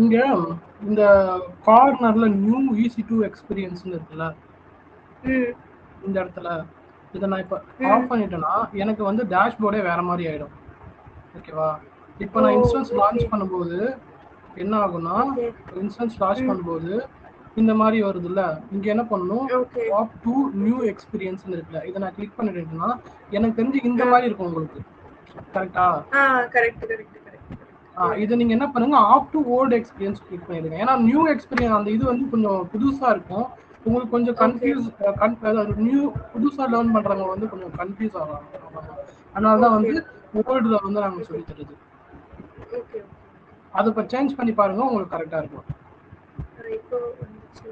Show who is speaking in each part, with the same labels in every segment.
Speaker 1: இங்க இந்த கார்னர்ல நியூ EC2 எக்ஸ்பீரியன்ஸ்னு இருக்குல்ல,
Speaker 2: ம்
Speaker 1: இந்த இடத்துல இதை நான் இப்போ
Speaker 2: ம்
Speaker 1: ஆஃப் பண்ணிட்டேன்னா எனக்கு வந்து டேஷ்போர்டே வேற மாதிரி ஆயிடும். ஓகேவா? இப்போ
Speaker 2: ஓ
Speaker 1: நான் இன்ஸ்டன்ஸ்
Speaker 2: ஓகே
Speaker 1: லான்ச் பண்ணும்போது என்ன ஆகும்னா,
Speaker 2: ஓகே
Speaker 1: இன்ஸ்டன்ஸ் லான்ச்
Speaker 2: ம்
Speaker 1: பண்ணும்போது இந்த மாதிரி வருதுல்ல, இங்க என்ன பண்ணணும்,
Speaker 2: okay
Speaker 1: app to new
Speaker 2: okay
Speaker 1: எக்ஸ்பீரியன்ஸ்னு இருக்குல்ல, இதை நான் கிளிக் பண்ணிட்டேன்னா எனக்கு தெரிஞ்சு இந்த
Speaker 2: ஆ
Speaker 1: மாதிரி இருக்கும் உங்களுக்கு. கரெக்டா?
Speaker 2: ஆ கரெக்ட் கரெக்ட் கரெக்ட் கரெக்ட்
Speaker 1: இதை நீங்க என்ன பண்ணுங்க, opt to old experience click பண்ணிடுங்க. ஏன்னா நியூ எக்ஸ்பீரியன்ஸ் அந்த இது வந்து கொஞ்சம் புதுசா இருக்கும், உங்களுக்கு கொஞ்சம்
Speaker 2: ஓகே
Speaker 1: கன்ஃபியூஸ். நியூ புதுசா லேர்ன் பண்றவங்க வந்து கொஞ்சம் கன்ஃபியூஸ் ஆவாங்க. அவ்வளவுதான். அதனாலதான்
Speaker 2: ஓகே
Speaker 1: வந்து ஓல்டுல வந்து நாங்க சொல்லி தருது.
Speaker 2: ஓகே
Speaker 1: அதை இப்போ சேஞ்ச் பண்ணி பாருங்க, உங்களுக்கு கரெக்டா இருக்கும்.
Speaker 2: இப்போ வந்துச்சு.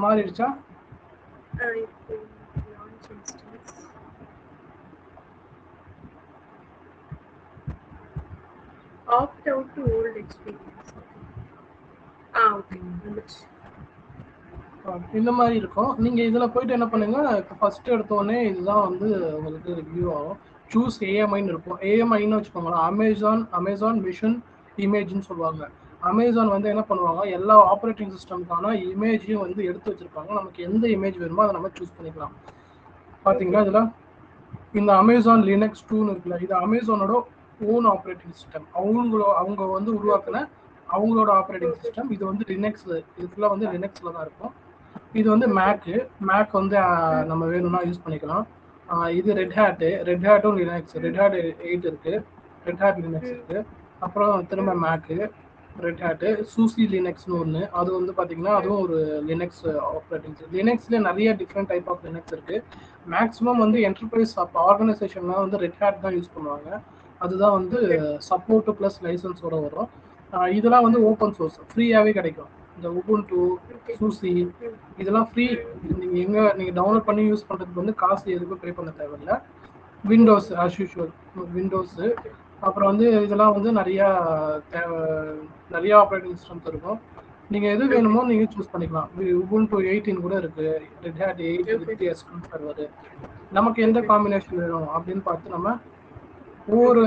Speaker 1: மாறிடுச்சா?
Speaker 2: இப்போ launch instances opt out to old experience. Okay வந்துச்சு.
Speaker 1: இந்த மாதிரி இருக்கும். நீங்க இதுல போயிட்டு என்ன பண்ணுங்க, ஃபர்ஸ்ட் எடுத்த உடனே இதுதான் வந்து உங்களுக்கு ரிவ்யூ ஆகும். சூஸ் ஏஎம்ஐன்னு இருக்கும். ஏஎம்ஐன்னு வச்சுக்கோங்களேன், அமேசான் மிஷன் இமேஜ்னு சொல்லுவாங்க. அமேசான் வந்து என்ன பண்ணுவாங்க, எல்லா ஆப்ரேட்டிங் சிஸ்டம்க்கான இமேஜையும் வந்து எடுத்து வச்சிருப்பாங்க. நமக்கு எந்த இமேஜ் வேணுமோ அதை நம்ம சூஸ் பண்ணிக்கலாம்.
Speaker 2: ஓகே
Speaker 1: பாத்தீங்களா? இதுல இந்த அமேசான் லினக்ஸ் 2ன்னு இருக்குல்ல, இது அமேசானோட ஓன் ஆப்ரேட்டிங் சிஸ்டம். அவங்க வந்து
Speaker 2: ஓகே
Speaker 1: உருவாக்குன அவங்களோட ஆப்ரேட்டிங்
Speaker 2: ஓகே
Speaker 1: சிஸ்டம். இது வந்து லினக்ஸ், இதுக்குள்ள வந்து லினக்ஸ்ல தான் இருக்கும். இது வந்து
Speaker 2: ஓகே
Speaker 1: மேக் வந்து
Speaker 2: ம்
Speaker 1: நம்ம வேணும்னா யூஸ் பண்ணிக்கலாம். இது ரெட் ஹேட்டும் லினக்ஸ், ரெட் ஹேட் 8 இருக்கு, ரெட் ஹேட் லினக்ஸ்
Speaker 2: ம்
Speaker 1: இருக்கு. அப்புறம் திரும்ப
Speaker 2: ம்
Speaker 1: மேக்கு, ரெட் ஹேட்டு, சூசி லினக்ஸ்னு ஒன்று, அது வந்து பார்த்தீங்கன்னா
Speaker 2: ம்
Speaker 1: அதுவும் ஒரு லினக்ஸ் ஆப்ரேட்டிங் சிஸ்டம். லினக்ஸ்ல நிறைய டிஃப்ரெண்ட் டைப் ஆஃப் லினக்ஸ் இருக்கு. மேக்ஸிமம் வந்து
Speaker 2: ஓகே
Speaker 1: என்டர்பிரைஸ் ஆர்கனைசேஷன்லாம் வந்து ரெட் ஹேட் தான் யூஸ் பண்ணுவாங்க. அதுதான் வந்து
Speaker 2: ஓகே
Speaker 1: சப்போர்ட் ப்ளஸ் லைசன்ஸோட வரும். இதெல்லாம் வந்து
Speaker 2: ம்
Speaker 1: ஓப்பன் சோர்ஸ், ஃப்ரீயாகவே கிடைக்கும். இந்த உபுண்டு,
Speaker 2: ஓகே
Speaker 1: சூசி
Speaker 2: ம்
Speaker 1: இதெல்லாம் ஃப்ரீ.
Speaker 2: ம்
Speaker 1: நீங்க டவுன்லோட்
Speaker 2: ஓகே
Speaker 1: பண்ணி யூஸ் பண்றதுக்கு வந்து காசு எதுக்கும் பே பண்ண தேவையில்லை.
Speaker 2: Okay
Speaker 1: Windows as usual, Windows.
Speaker 2: Okay
Speaker 1: அப்புறம் வந்து இதெல்லாம் வந்து தேவை நிறைய ஆப்ரேட்டிங் சிஸ்டம்ஸ் இருக்கும். நீங்க எது
Speaker 2: ஓகே
Speaker 1: வேணுமோ நீங்க சூஸ் பண்ணிக்கலாம். உபுண்டு 18 கூட இருக்கு, Red Hat 8
Speaker 2: okay
Speaker 1: with SQL server. நமக்கு எந்த
Speaker 2: ஓகே
Speaker 1: காம்பினேஷன் வேணும் அப்படின்னு பார்த்து நம்ம
Speaker 2: ம்
Speaker 1: ஒவ்வொரு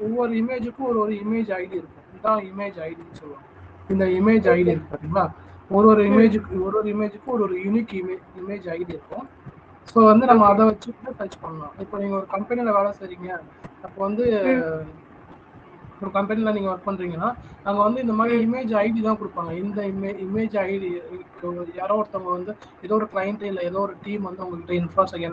Speaker 1: ஒவ்வொரு இமேஜுக்கும் ஒரு இமேஜ் ஐடி இருக்கும். இதுதான் இமேஜ் ஐடின்னு சொல்லுவாங்க. இந்த இமேஜ் ஐடி
Speaker 2: ஓகே
Speaker 1: இருக்கு பார்த்தீங்களா, ஒரு ஒரு
Speaker 2: ம்
Speaker 1: இமேஜுக்கும் ஒரு ஒரு யூனிக் இமேஜ் ஐடி இருக்கும். ஸோ வந்து நம்ம
Speaker 2: ஓகே
Speaker 1: அதை வச்சு சர்ச் பண்ணலாம். இப்போ நீங்கள் ஒரு கம்பெனியில் வேலை செய்றீங்க, அப்போ வந்து
Speaker 2: ம்
Speaker 1: ஒரு கம்பெனியில் நீங்கள் ஒர்க் பண்ணுறீங்கன்னா அங்கே வந்து இந்த மாதிரி
Speaker 2: ம்
Speaker 1: இமேஜ் ஐடி தான் கொடுப்பாங்க. இந்த இமேஜ் ஐடி யாரோ ஒருத்தவங்க வந்து ஏதோ ஒரு கிளைண்ட் இல்லை ஏதோ ஒரு டீம் வந்து உங்ககிட்ட இன்ஃப்ராஸ்ட்ரக்சர்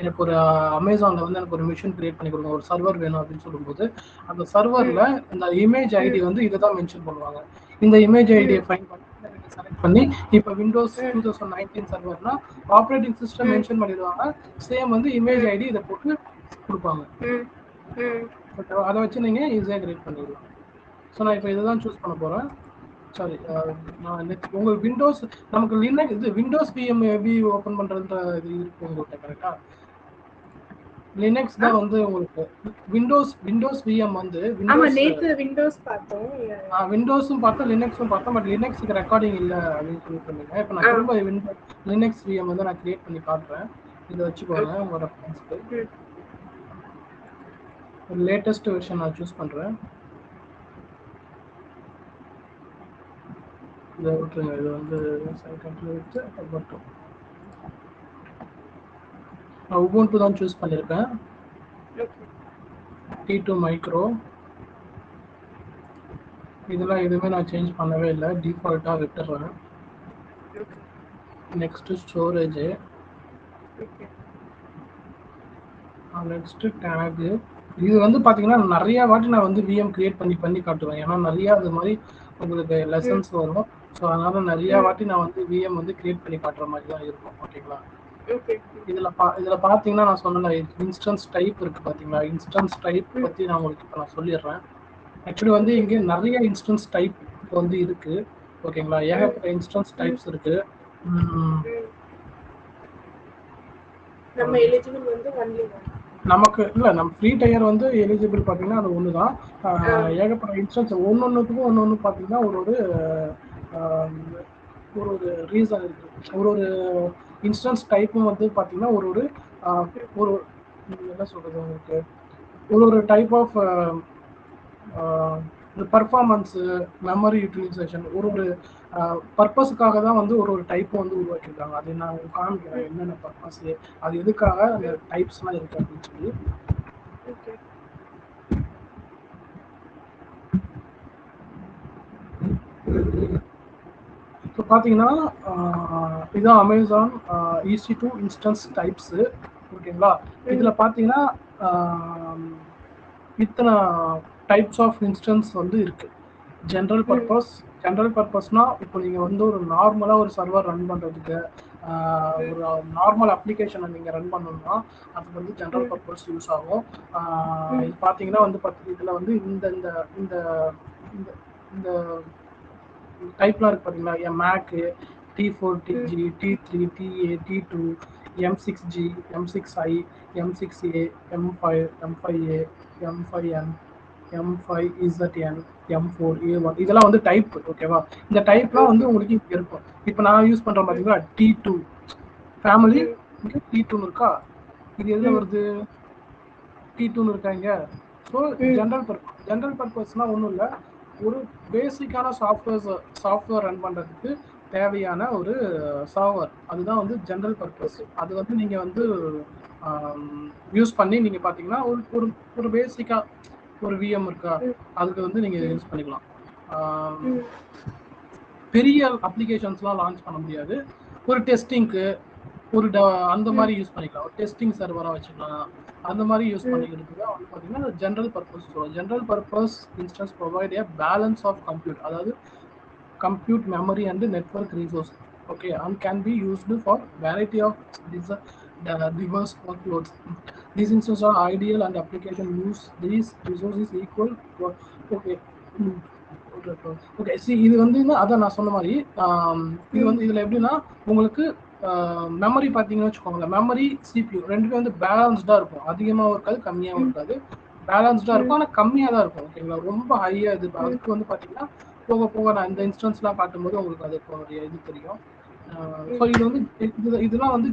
Speaker 1: எனக்கு ஒரு அமேசானில் வந்து எனக்கு ஒரு மிஷின் கிரியேட் பண்ணி கொடுங்க, ஒரு சர்வர் வேணும் அப்படின்னு சொல்லும்போது அந்த சர்வரில்
Speaker 2: ம்
Speaker 1: இந்த இமேஜ் ஐடி
Speaker 2: ம்
Speaker 1: வந்து இதை தான் மென்ஷன் பண்ணுவாங்க. இந்த இமேஜ்
Speaker 2: ம்
Speaker 1: ஐடியை ஃபைன் பண்ணி செலக்ட் பண்ணி இப்போ விண்டோஸ்
Speaker 2: ம்
Speaker 1: 2019 சர்வர்னா ஆப்ரேட்டிங் சிஸ்டம்
Speaker 2: ம்
Speaker 1: மென்ஷன் பண்ணிடுவாங்க. சேம் வந்து இமேஜ்
Speaker 2: ம்
Speaker 1: ஐடி இதை போட்டு கொடுப்பாங்க.
Speaker 2: ம் ம்
Speaker 1: ஓகேவா? அதை வச்சு நீங்கள் ஈஸியாக கிரியேட் பண்ணிடலாம். ஸோ நான் இப்போ இதை தான் சூஸ் பண்ண போகிறேன். சாரி, நான் நெக்ஸ்ட் உங்களுக்கு விண்டோஸ், நமக்கு லினக்ஸ் இது விண்டோஸ் பிஎம் எப்படி ஓப்பன் பண்ணுறதுன்ற இது இருக்கு உங்கள்கிட்ட. கரெக்டாக லினக்ஸ்
Speaker 2: ஆ
Speaker 1: தான் வந்து உங்களுக்கு விண்டோஸ் விஎம் வந்து
Speaker 2: ஆமா
Speaker 1: விண்டோஸ்
Speaker 2: நேத்து விண்டோஸ் பார்த்தோம்.
Speaker 1: விண்டோஸும் பார்த்தோம் லினக்ஸும் பார்த்தோம். பட் லினக்ஸுக்கு ரெக்கார்டிங் இல்லை அப்படின்னு சொல்லி சொன்னீங்க. இப்போ நான் திரும்ப லினக்ஸ் விஎம் வந்து நான் கிரியேட் பண்ணி காட்டுறேன். இதை வச்சுக்கோங்க
Speaker 2: ஓகே
Speaker 1: உங்கள் ரெஃபரன்ஸ்க்கு.
Speaker 2: ம்
Speaker 1: ஒரு லேட்டஸ்ட் வெர்ஷன் நான் சூஸ் பண்ணுறேன். இதை விட்டுருங்க, இது வந்து செகண்ட்ல வச்சு மட்டும் நான் உபுண்டு தான் சூஸ் பண்ணியிருக்கேன்.
Speaker 2: ஓகே
Speaker 1: T2 மைக்ரோ, இதெல்லாம் எதுவுமே நான் சேஞ்ச் பண்ணவே இல்லை, டிஃபால்ட்டாக விட்டுறேன்.
Speaker 2: Okay
Speaker 1: next storage,
Speaker 2: okay
Speaker 1: next tag. இது வந்து பார்த்தீங்கன்னா நிறையா வாட்டி நான் வந்து விஎம் கிரியேட் பண்ணி காட்டுவேன். ஏன்னா நிறையா அது மாதிரி உங்களுக்கு
Speaker 2: ம்
Speaker 1: லெசன்ஸ் வரும். ஸோ அதனால் நிறையா
Speaker 2: ம்
Speaker 1: வாட்டி நான் வந்து விஎம் வந்து கிரியேட் பண்ணி காட்டுற மாதிரி தான் இருக்கும். ஓகேங்களா?
Speaker 2: ஓகே
Speaker 1: இதில் பார்த்தீங்கன்னா நான் சொன்னேன் இன்ஸ்டன்ஸ் டைப் இருக்குது பார்த்தீங்களா, இன்ஸ்டன்ஸ் டைப்
Speaker 2: ம்
Speaker 1: பற்றி நான் உங்களுக்கு இப்போ நான் சொல்லிடுறேன். ஆக்சுவலி வந்து
Speaker 2: ஓகே
Speaker 1: இங்கே நிறைய இன்ஸ்டன்ஸ் டைப் வந்து இருக்குது. ஓகேங்களா?
Speaker 2: ம்
Speaker 1: ஏகப்பட்ட இன்ஸ்டன்ஸ்
Speaker 2: ம்
Speaker 1: டைப்ஸ் இருக்குது.
Speaker 2: ம் நம்ம எலிஜிபிள் வந்து ஒன்லி ஒன்.
Speaker 1: நமக்கு இல்லை, நம்ம ஃப்ரீ டயர் வந்து எலிஜிபிள் பார்த்தீங்கன்னா அது ஒன்று தான்.
Speaker 2: ஆ
Speaker 1: ஏகப்பட்ட இன்ஸ்டன்ஸ் ஒன்னொன்றுத்துக்கும் ஒன்று பார்த்தீங்கன்னா ஒரு ஒரு ஆஹ், ஒரு ஒரு ரீசன் இருக்குது. ஒரு ஒரு இன்ஸ்டன்ஸ் டைப்பும் வந்து பார்த்தீங்கன்னா ஒரு ஒரு ஆஹ், ஒரு என்ன சொல்கிறது உங்களுக்கு, ஒரு ஒரு டைப் ஆஃப் இந்த பர்ஃபார்மன்ஸ், மெமரி யூட்டிலைசேஷன், ஒரு ஒரு பர்பஸுக்காக தான் வந்து ஒரு ஒரு டைப் வந்து உருவாக்கியிருக்காங்க. அது நான் காமிக்கிறேன் என்னென்ன பர்பஸ், அது எதுக்காக அந்த டைப்ஸ்லாம் இருக்கு அப்படின்னு சொல்லி.
Speaker 2: ஓகே.
Speaker 1: இப்போ பார்த்தீங்கன்னா இதுதான் அமேசான் EC2 இன்ஸ்டன்ஸ் டைப்ஸு. ஓகேங்களா? இதில் பார்த்தீங்கன்னா இத்தனை டைப்ஸ் ஆஃப் இன்ஸ்டன்ஸ் வந்து இருக்கு. ஜென்ரல் பர்பஸ்னா இப்போ நீங்கள் வந்து ஒரு நார்மலாக ஒரு சர்வர் ரன் பண்ணுறதுக்கு, ஒரு நார்மல் அப்ளிகேஷனை நீங்கள் ரன் பண்ணணும்னா அதுக்கு வந்து ஜென்ரல் பர்பஸ் யூஸ் ஆகும். இது பார்த்தீங்கன்னா வந்து இதில் வந்து இந்த இந்த இந்த இந்த டைப்லாம் இருக்கு பார்த்தீங்களா, மேக்கு, T4, TG, T3, TA, T2, M6G, M6I, M6A, M5, M5A, M5N, M5ZN, M4, A1, இதெல்லாம் வந்து டைப். ஓகேவா? இந்த டைப்லாம் வந்து உங்களுக்கு இங்கே இருக்கும். இப்போ நான் யூஸ் பண்ணுறேன் பார்த்தீங்களா, T2 ஃபேமிலி, இங்கே T2 இருக்கா, இது எதில் வருது, T2 இருக்காங்க. ஸோ ஜென்ரல் பர்பஸ்னால் ஒன்றும் இல்லை, ஒரு பேசிக்கான சாஃப்ட்வேர் ரன் பண்ணுறதுக்கு தேவையான ஒரு சர்வர், அதுதான் வந்து ஜென்ரல் பர்பஸ். அது வந்து நீங்கள் வந்து யூஸ் பண்ணி நீங்கள் பார்த்தீங்கன்னா ஒரு ஒரு பேசிக்காக ஒரு VM இருக்கா, அதுக்கு வந்து நீங்கள் யூஸ் பண்ணிக்கலாம். பெரிய அப்ளிகேஷன்ஸ்லாம் லான்ச் பண்ண முடியாது. ஒரு டெஸ்டிங்க்கு ஒரு அந்த மாதிரி யூஸ் பண்ணிக்கலாம், ஒரு டெஸ்டிங் சர்வராக வச்சுக்கலாம். அந்த மாதிரி யூஸ் பண்ணிக்கிறதுக்கு தான் வந்து பார்த்தீங்கன்னா ஜென்ரல் பர்பஸ் சொல்லுவோம். General purpose instance provide a balance of compute, அதாவது compute, memory and network resource. Okay, and can be used for variety of diverse workloads. These instances are ideal and application use these resources equal. Okay. Okay, C இது வந்து அதான் நான் சொன்ன மாதிரி இது வந்து இதில் எப்படின்னா உங்களுக்கு மெமரி பார்த்தீங்கன்னு வச்சுக்கோங்களேன், மெமரி CPU ரெண்டுமே வந்து பேலன்ஸ்டாக இருக்கும். அதிகமாகவும் இருக்காது, கம்மியாகவும் இருக்காது, பேலன்ஸ்டாக இருக்கும். ஆனால் கம்மியாக தான் இருக்கும். ஓகேங்களா? ரொம்ப ஹையாக இது அதுக்கு வந்து பார்த்தீங்கன்னா போக போக நான் இந்த இன்ஸ்டன்ஸ்லாம் காட்டும்போது உங்களுக்கு அதுக்கு இது தெரியும். ஸோ இது வந்து இதெல்லாம் வந்து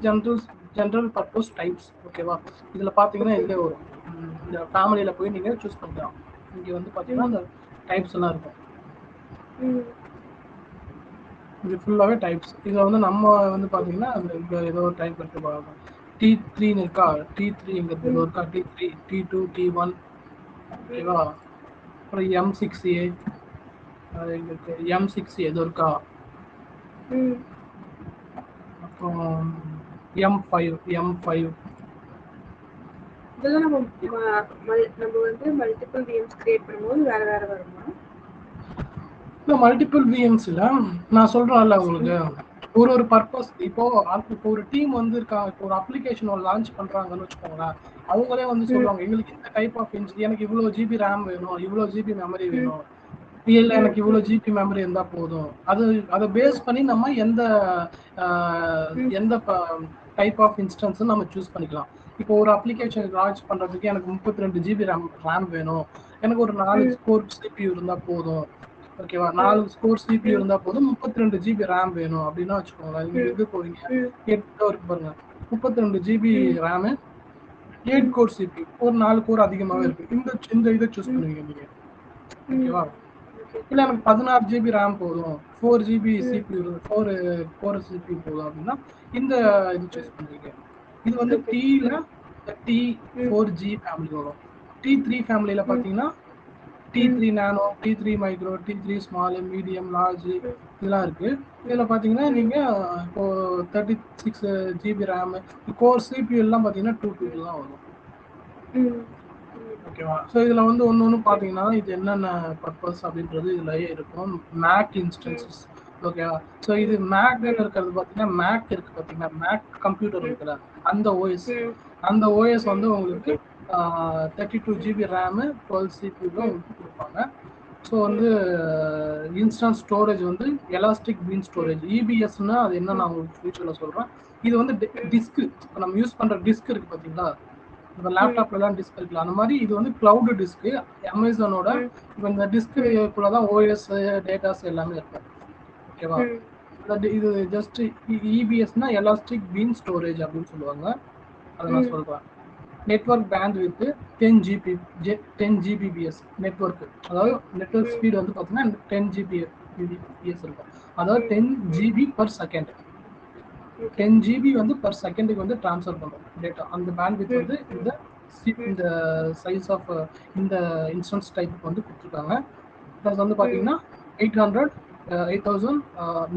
Speaker 1: ஜென்ரல் பர்பஸ் டைப்ஸ். ஓகேவா? இதில் பார்த்தீங்கன்னா இதில் வரும், இந்த ஃபேமிலியில் போய் நீங்கள் சூஸ் பண்ணிக்கலாம். இங்கே வந்து பார்த்தீங்கன்னா அந்த டைப்ஸ் எல்லாம் இருக்கும். இது ஃபுல்லாகவே டைப்ஸ். இதில் வந்து நம்ம வந்து பார்த்தீங்கன்னா இங்கே ஏதோ ஒரு டைப் இருக்கு பார்க்கலாம். T3 இருக்கா, T3 இங்கே ஏதோ இருக்கா, T3, T2, T1. ஓகேவா? அப்புறம் M6A இங்கே இருக்கு, M6 ஏதோ இருக்கா, அப்புறம் M5.
Speaker 2: இதெல்லாம் நம்ம வந்து மல்டிபிள் VMs கிரியேட் பண்ணும்போது வேற வேற வருமா?
Speaker 1: இல்லை, மல்டிபிள் VMs இல்லை, நான் சொல்கிறேன்ல உங்களுக்கு ஒரு ஒரு பர்பஸ். இப்போ ஒரு டீம் வந்து இருக்கா, இப்போ ஒரு அப்ளிகேஷன் லான்ச் பண்ணுறாங்கன்னு வச்சுக்கோங்களேன், அவங்களே வந்து சொல்லுவாங்க எங்களுக்கு இந்த டைப் ஆஃப் எனக்கு இவ்வளோ GB RAM வேணும், இவ்வளோ GB மெமரி வேணும், இல்லை எனக்கு இவ்வளோ GB மெமரி இருந்தால் போதும். அதை பேஸ் பண்ணி நம்ம எந்த டைப் ஆஃப் இன்ஸ்டன்ஸ் நம்ம சூஸ் பண்ணிக்கலாம். இப்போ ஒரு அப்ளிகேஷன் லான்ச் பண்ணுறதுக்கு எனக்கு 32 GB RAM வேணும், எனக்கு ஒரு 4 கோர் CPU இருந்தால் போதும். ஓகேவா? 4 கோர் CPU இருந்தால் போதும், 32 GB RAM வேணும் அப்படின்னா வச்சுக்கோங்களேன். நீங்கள் இது போறீங்க 8 இருக்கு பாருங்க, 32 GB RAM, 8 கோர் CPU, ஒரு 4 கோர் அதிகமாகவே இருக்கு, இந்த இதை சூஸ் பண்ணுவீங்க நீங்கள். ஓகேவா? இல்லை எனக்கு 16 GB RAM போதும், 4 GB CPU 4 கோர் CPU போதும் அப்படின்னா இந்த இது சூஸ் பண்ணுவீங்க. இது வந்து T4G ஃபேமிலி வரும். T3 ஃபேமிலியில் பார்த்தீங்கன்னா T3 நானோ, T3 micro, T3 small, medium, large இதெல்லாம் இருக்குது. இதில் பார்த்தீங்கன்னா நீங்கள் இப்போ 36 GB RAM, கோர் CPU எல்லாம் பார்த்தீங்கன்னா 222 தான் வரும். ஓகேவா? ஸோ இதில் வந்து ஒன்று பார்த்தீங்கன்னா இது என்னென்ன பர்பஸ் அப்படின்றது இதுலயே இருக்கும். Make instances. ஓகேவா? ஸோ இது மேக்ல இருக்கிறது பார்த்தீங்கன்னா மேக் இருக்குது பார்த்தீங்கன்னா, மேக் கம்ப்யூட்டர் இருக்குல்ல, அந்த OS வந்து உங்களுக்கு 32 GB RAM, 12 CPU உங்களுக்கு கொடுப்பாங்க. ஸோ வந்து இன்ஸ்டன்ஸ் ஸ்டோரேஜ் வந்து எலாஸ்டிக் பீன் ஸ்டோரேஜ், EBSன்னா அது என்ன நான் உங்களுக்கு ஃபியூச்சரில் சொல்கிறேன். இது வந்து டிஸ்க்கு, இப்போ நம்ம யூஸ் பண்ணுற டிஸ்க் இருக்குது பார்த்தீங்களா, இப்போ லேப்டாப்லாம் டிஸ்க் இருக்குல்ல, அந்த மாதிரி இது வந்து கிளவுடு டிஸ்க்கு, அமேசானோட. இப்போ இந்த டிஸ்க்குள்ளே தான் OS டேட்டாஸ் எல்லாமே இருக்கும். ஓகேவா? இது ஜஸ்ட் EBSனா எலாஸ்டிக் பீன் ஸ்டோரேஜ் அப்படின்னு சொல்லுவாங்க, அதை நான் சொல்கிறேன். Network bandwidth 10 Gbps network. அதாவது நெட்வொர்க் ஸ்பீடு வந்து பார்த்தீங்கன்னா 10 ஜிபிபிஎஸ் இருக்கும். அதாவது 10 ஜிபி பர் செகண்ட். 10 ஜிபி வந்து பர் செகண்டுக்கு வந்து ட்ரான்ஸ்ஃபர் பண்ணும் டேட்டா. அந்த பேண்ட்வித் வந்து இந்த சைஸ் ஆஃப் இந்த இன்ஸ்டன்ஸ் டைப்புக்கு வந்து கொடுத்துருக்காங்க. ப்ளஸ் வந்து பார்த்தீங்கன்னா 8000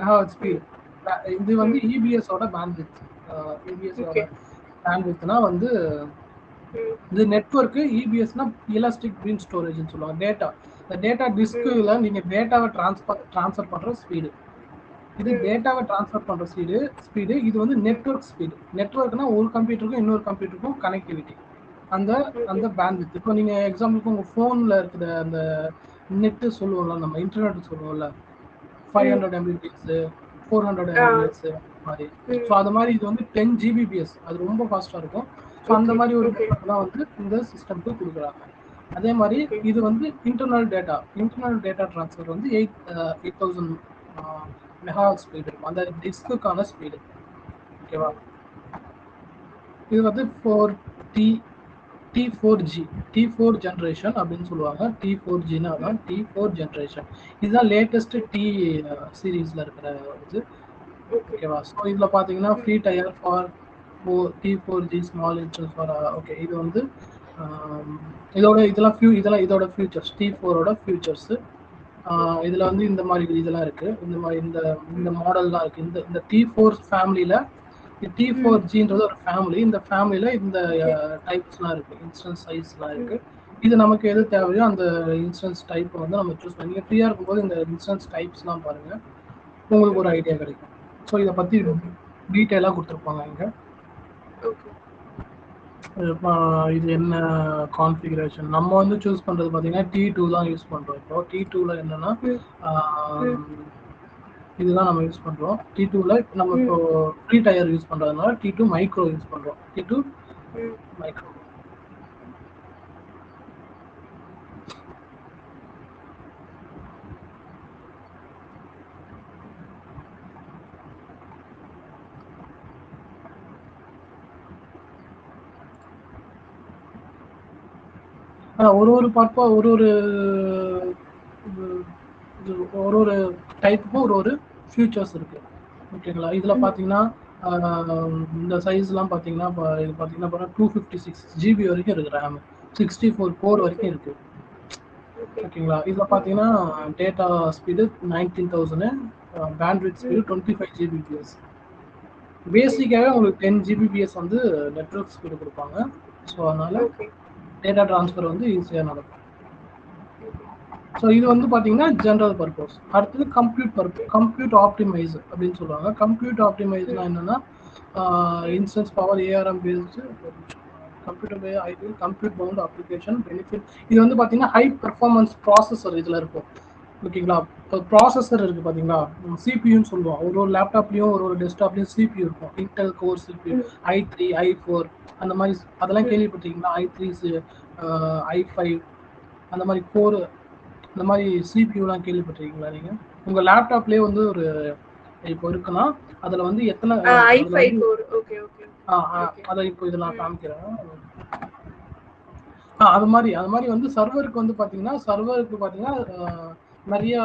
Speaker 1: மெகாஹெர்ட்ஸ் ஸ்பீடு. இது வந்து இபிஎஸோட பேண்ட்வித். இபிஎஸோட பேண்ட்வித்னா வந்து இது நெட்வொர்க்கு. இபிஎஸ்னா எலாஸ்டிக் பீம் ஸ்டோரேஜ்னு சொல்லுவாங்க. டேட்டா டிஸ்கில் நீங்கள் டேட்டாவை ட்ரான்ஸ்ஃபர் பண்ணுற ஸ்பீடு. இது டேட்டாவை ட்ரான்ஸ்ஃபர் பண்ணுற ஸ்பீடு. இது வந்து நெட்வொர்க் ஸ்பீடு. நெட்வொர்க்னா ஒரு கம்ப்யூட்டருக்கும் இன்னொரு கம்ப்யூட்டருக்கும் கனெக்டிவிட்டி. அந்த பேண்ட்வித். இப்போ நீங்கள் எக்ஸாம்பிளுக்கு உங்கள் ஃபோனில் இருக்கிற அந்த நெட்டு சொல்லுவோம்ல, நம்ம இன்டர்நெட் சொல்லுவோம்ல, 500 mbps 400 mbps மாதிரி. ஸோ அது மாதிரி இது வந்து 10 ஜிபிபிஎஸ். அது ரொம்ப ஃபாஸ்ட்டாக இருக்கும். ஸோ அந்த மாதிரி ஒரு நெட்வொர்க் தான் வந்து இந்த சிஸ்டம்க்கு கொடுக்குறாங்க. அதே மாதிரி இது வந்து இன்டர்னல் டேட்டா ட்ரான்ஸ்ஃபர் வந்து 8000 மெகாஹெர்ட்ஸ் ஸ்பீடு இருக்கும். அந்த டிஸ்க்குக்கான ஸ்பீடு. ஓகேவா? இது வந்து T4 ஜென்ரேஷன் அப்படின்னு சொல்லுவாங்க. T4Gனா அதான் T4 ஜென்ரேஷன். இதுதான் லேட்டஸ்ட் T சீரீஸ்ல இருக்கிற இது. ஓகேவா? ஸோ இதில் பார்த்தீங்கன்னா free tyre for T4G small instance for. Okay, இது வந்து இதோட ஃபியூச்சர்ஸ். T4ஓட ஃபியூச்சர்ஸ். இதில் வந்து இந்த மாதிரி இதெல்லாம் இருக்கு. இந்த மாதிரி இந்த மாடல்லாம் இருக்கு. இந்த T4 ஃபேமிலியில் T4Gன்றது ஒரு ஃபேமிலி. இந்த ஃபேமிலியில் இந்த டைப்ஸ்லாம் இருக்கு. இன்ஸ்டன்ஸ் சைஸ்லாம் இருக்கு. இது நமக்கு எது தேவையோ அந்த இன்ஸ்டன்ஸ் டைப்பை வந்து நம்ம சூஸ் பண்ணி ஃப்ரீயாக இருக்கும்போது இந்த இன்ஸ்டன்ஸ் டைப்ஸ்லாம் பாருங்க, உங்களுக்கு ஒரு ஐடியா கிடைக்கும். ஸோ இதை பற்றி டீட்டெயிலாக கொடுத்துருப்பாங்க இங்கே. இது என்ன கான்ஃபிகரேஷன் நம்ம வந்து சூஸ் பண்ணுறது பார்த்தீங்கன்னா T2 தான் யூஸ் பண்ணுறோம். இப்போ T2ல என்னன்னா இதுதான் நம்ம யூஸ் பண்ணுறோம். T2ல நம்ம இப்போ ஃப்ரீ டயர் யூஸ் பண்ணுறதுனால T2 மைக்ரோ யூஸ் பண்ணுறோம். T2 micro. ஒரு பார்ப்பா ஒரு டைப்புக்கும் ஒரு ஃபியூச்சர்ஸ் இருக்கு. ஓகேங்களா? இதில் பார்த்தீங்கன்னா இந்த சைஸ்லாம் பார்த்தீங்கன்னா இது பார்த்தீங்கன்னா 256 GB வரைக்கும் இருக்கு. ரேம் 64 கோர் வரைக்கும் இருக்கு. ஓகேங்களா? இதில் பார்த்தீங்கன்னா data speed 19000, bandwidth speed 25 Gbps. பேசிக்காகவே உங்களுக்கு 10 Gbps வந்து நெட்வொர்க் ஸ்பீடு கொடுப்பாங்க. ஸோ அதனால டேட்டா ட்ரான்ஸ்ஃபர் வந்து ஈஸியாக நடக்கும். ஸோ இது வந்து பார்த்தீங்கன்னா ஜென்ரல் பர்பஸ். அடுத்தது கம்ப்யூட் ஆப்டிமைஸ் அப்படின்னு சொல்லுவாங்க. கம்ப்யூட் ஆப்டிமைஸ்னா என்னன்னா instance power ARM based compute bound application benefit. இது வந்து பார்த்தீங்கன்னா ஹை பெர்ஃபார்மன்ஸ் ப்ராசஸர் இதில் இருக்கும். ஓகேங்களா? இப்போ ப்ராசஸர் இருக்குது பார்த்தீங்களா, சிபியூன்னு சொல்லுவோம். ஒரு லேப்டாப்லேயும் ஒரு டெஸ்க்டாப்லேயும் CPU இருக்கும். Intel core CPU i3 i4 அந்த மாதிரி அதெல்லாம் கேள்விப்பட்டிருக்கீங்களா? i3 i5 அந்த மாதிரி கோர் இந்த மாதிரி சிபியூலாம் கேள்விப்பட்டிருக்கீங்களா நீங்கள்? உங்கள் லேப்டாப்லேயே வந்து ஒரு இப்போ இருக்குன்னா அதில் வந்து எத்தனை அதை இப்போ இதெல்லாம் காமிக்கிறேன். அது மாதிரி வந்து சர்வருக்கு வந்து பார்த்தீங்கன்னா நிறைய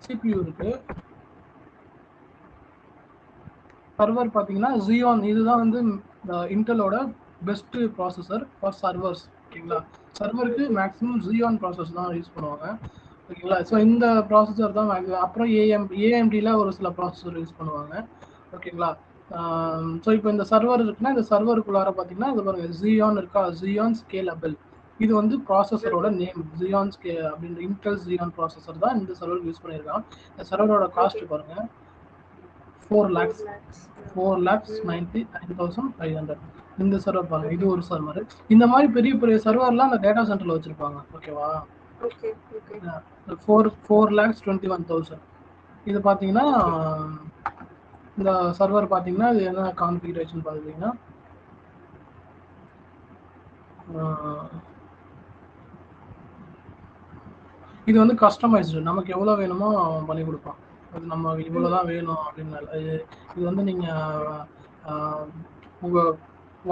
Speaker 1: CPU இருக்கு. சர்வர் பார்த்தீங்கன்னா Xeon இதுதான் வந்து இன்டெலோட பெஸ்ட் ப்ராசஸர் ஃபார் சர்வர்ஸ். ஓகேங்களா? சர்வருக்கு மேக்ஸிமம் Xeon ப்ராசஸ் தான் யூஸ் பண்ணுவாங்க. ஓகேங்களா? ஸோ இந்த ப்ராசஸர் தான் அப்புறம் AMDல ஒரு சில ப்ராசஸர் யூஸ் பண்ணுவாங்க. ஓகேங்களா? ஸோ இப்போ இந்த சர்வர் இருக்குன்னா இந்த சர்வருக்குள்ளார பார்த்தீங்கன்னா இது பாருங்க Xeon இருக்கா, Xeon Scalable. இது வந்து ப்ராசஸரோட நேம் Xeon அப்படின்ற இன்டெல் Xeon ப்ராசஸர் தான் இந்த சர்வருக்கு யூஸ் பண்ணியிருக்காங்க. இந்த சர்வரோட காஸ்ட் பாருங்க 4,99,500. இந்த சர்வர் பாருங்க, இது ஒரு சர்வர். இந்த மாதிரி பெரிய பெரிய சர்வர்லாம் அந்த டேட்டா சென்டர்ல வச்சிருப்பாங்க. ஓகேவா? 4,21,000. இது பார்த்தீங்கன்னா இந்த சர்வர் பார்த்தீங்கன்னா இது என்ன கான்ஃபிகரேஷன் பார்த்தீங்கன்னா இது வந்து கஸ்டமைஸ்டு. நமக்கு எவ்வளோ வேணுமோ பண்ணி கொடுப்பான். அது நம்ம இவ்வளோதான் வேணும் அப்படின்னு. இது வந்து நீங்கள் உங்கள்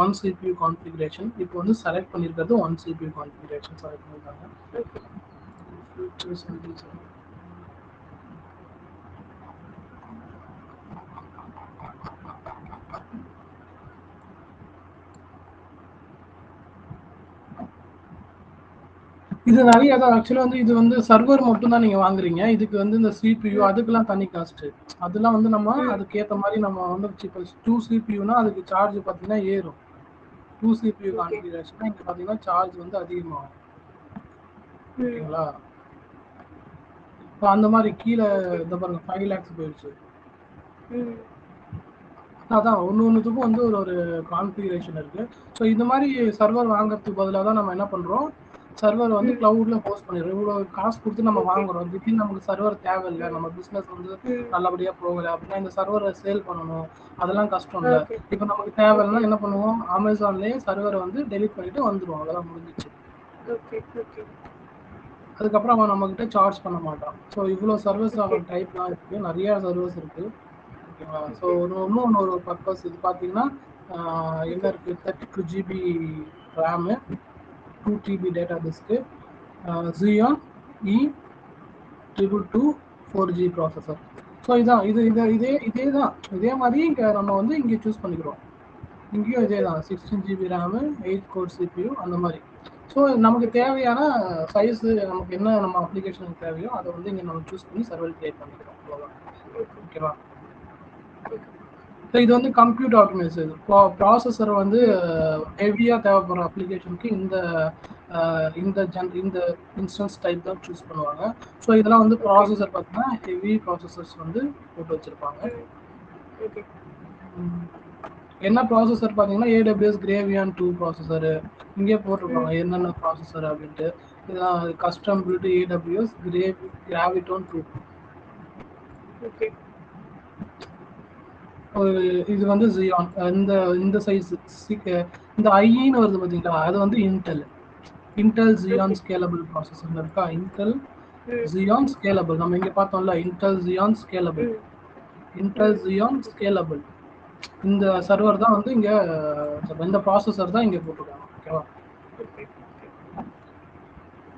Speaker 1: ஒன் சிபியூ கான்ஃபிகரேஷன். இப்போ வந்து செலக்ட் பண்ணியிருக்கிறது ஒன் சிபியூ கான்ஃபிகரேஷன் செலக்ட் பண்ணியிருக்காங்க. இது நிறைய தான் ஆக்சுவலாக வந்து இது வந்து சர்வர் மட்டும் தான் நீங்கள் வாங்குறீங்க. இதுக்கு வந்து இந்த சிபியூ அதுக்கெல்லாம் தனி காஸ்ட்டு. அதெல்லாம் வந்து நம்ம அதுக்கேற்ற மாதிரி நம்ம வந்து இப்போ 2 சிபியூனா அதுக்கு சார்ஜ் பார்த்தீங்கன்னா ஏறும். 2 சிபியூ கான்ஃபிகரேஷன் இங்கே பார்த்தீங்கன்னா சார்ஜ் வந்து அதிகமாகும். ஓகேங்களா? இப்போ அந்த மாதிரி கீழே இந்த பாருங்க 5 lakhs போயிடுச்சு. அதான் ஒன்றுத்துக்கும் வந்து ஒரு கான்ஃபிகரேஷன் இருக்கு. ஸோ இந்த மாதிரி சர்வர் வாங்குறதுக்கு பதிலாக தான் நம்ம என்ன பண்ணுறோம், சர்வர் வந்து கிளவுட்ல ஹோஸ்ட் பண்ணிடுறோம். இவ்வளோ காசு கொடுத்து நம்ம வாங்குறோம், திடீர்னு நமக்கு சர்வர் தேவையில்லை, நம்ம பிஸ்னஸ் வந்து நல்லபடியாக போகலை அப்படின்னா இந்த சர்வரை சேல் பண்ணணும், அதெல்லாம் கஷ்டம் இல்லை. இப்போ நமக்கு தேவையில்லைன்னா என்ன பண்ணுவோம், அமேசான்லேயே சர்வரை வந்து டெலிட் பண்ணிட்டு வந்துடுவோம், அதெல்லாம் முடிஞ்சிச்சு. அதுக்கப்புறம் அவன் நம்மக்கிட்ட சார்ஜ் பண்ண மாட்டான். ஸோ இவ்வளோ சர்வீஸ் அவன் டைப்லாம் இருக்குது, நிறையா சர்வீஸ் இருக்குது. ஓகேவா? ஸோ இன்னும் ஒரு பர்பஸ் இது பார்த்தீங்கன்னா என்ன இருக்குது, 32 GB RAM, 2 TB data disc, Xeon E222 4G processor. So இதான் இதே தான், இதே மாதிரி இங்கே நம்ம வந்து இங்கே சூஸ் பண்ணிக்கிறோம். இங்கேயும் இதே தான், 16 GB ரேமு, 8 கோர் CPU அந்த மாதிரி. ஸோ நமக்கு தேவையான சைஸு, நமக்கு என்ன நம்ம அப்ளிகேஷனுக்கு தேவையோ அதை வந்து இங்கே நம்ம சூஸ் பண்ணி சர்வர் கிரியேட் பண்ணிக்கிறோம். அவ்வளோதான். ஓகேவா? ஸோ இது வந்து கம்ப்யூட் ஆப்டிமைசேஷன். ப்ராசஸர் வந்து ஹெவியாக தேவைப்படுற அப்ளிகேஷனுக்கு இந்த இன்ஸ்டன்ஸ் டைப் தான் சூஸ் பண்ணுவாங்க. ஸோ இதெல்லாம் வந்து ப்ராசஸர் பார்த்தீங்கன்னா ஹெவி ப்ராசஸர்ஸ் வந்து போட்டு வச்சுருப்பாங்க. என்ன ப்ராசஸர் பார்த்தீங்கன்னா AWS Gravion 2 ப்ராசஸரு இங்கே போட்டிருப்பாங்க என்னென்ன ப்ராசஸர் அப்படின்ட்டு. இதுதான் கஸ்டம் பில்ட் AWS Graviton 2. இது வந்து Xeon, இந்த சைஸ் இந்த ஐன்னு வருது பார்த்தீங்களா, அது வந்து இன்டெல் Xeon ஸ்கேலபிள் ப்ராசஸர் இருக்கா. இன்டெல் Xeon ஸ்கேலபிள் நம்ம இங்கே பார்த்தோம்ல, இன்டெல் Xeon ஸ்கேலபிள் இந்த சர்வர் தான் வந்து இங்கே, இந்த ப்ராசஸர் தான் இங்கே போட்டிருக்காங்க. ஓகேவா?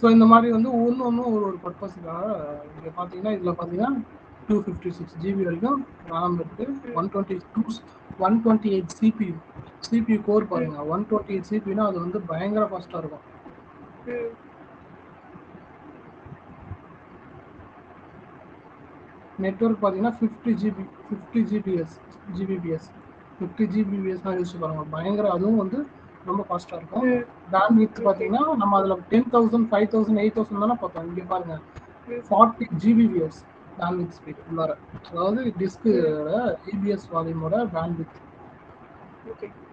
Speaker 1: ஸோ இந்த மாதிரி வந்து ஒன்று ஒரு பர்பஸுக்காக இங்கே பார்த்தீங்கன்னா இதில் பார்த்தீங்கன்னா 256 GB வரைக்கும் RAM இருக்கு. 128 CPU கோர் பாருங்க, 128 CPUனா அது வந்து பயங்கர ஃபாஸ்ட்டாக இருக்கும். நெட்வொர்க் பார்த்தீங்கன்னா 50 Gbps 50 Gbps தான் யூஸ் பண்ணுவாங்க, பயங்கர, அதுவும் வந்து ரொம்ப ஃபாஸ்ட்டாக இருக்கும். பேண்ட்வித் பார்த்தீங்கன்னா நம்ம அதில் 10,000 5,000 8,000 தானே பார்த்தோம். இங்கே பாருங்க 40 Gbps பேண்ட்வித் ஸ்பீட் உள்ளார, அதாவது டிஸ்கோட EBS வால்யூமோட பேண்ட்வித்.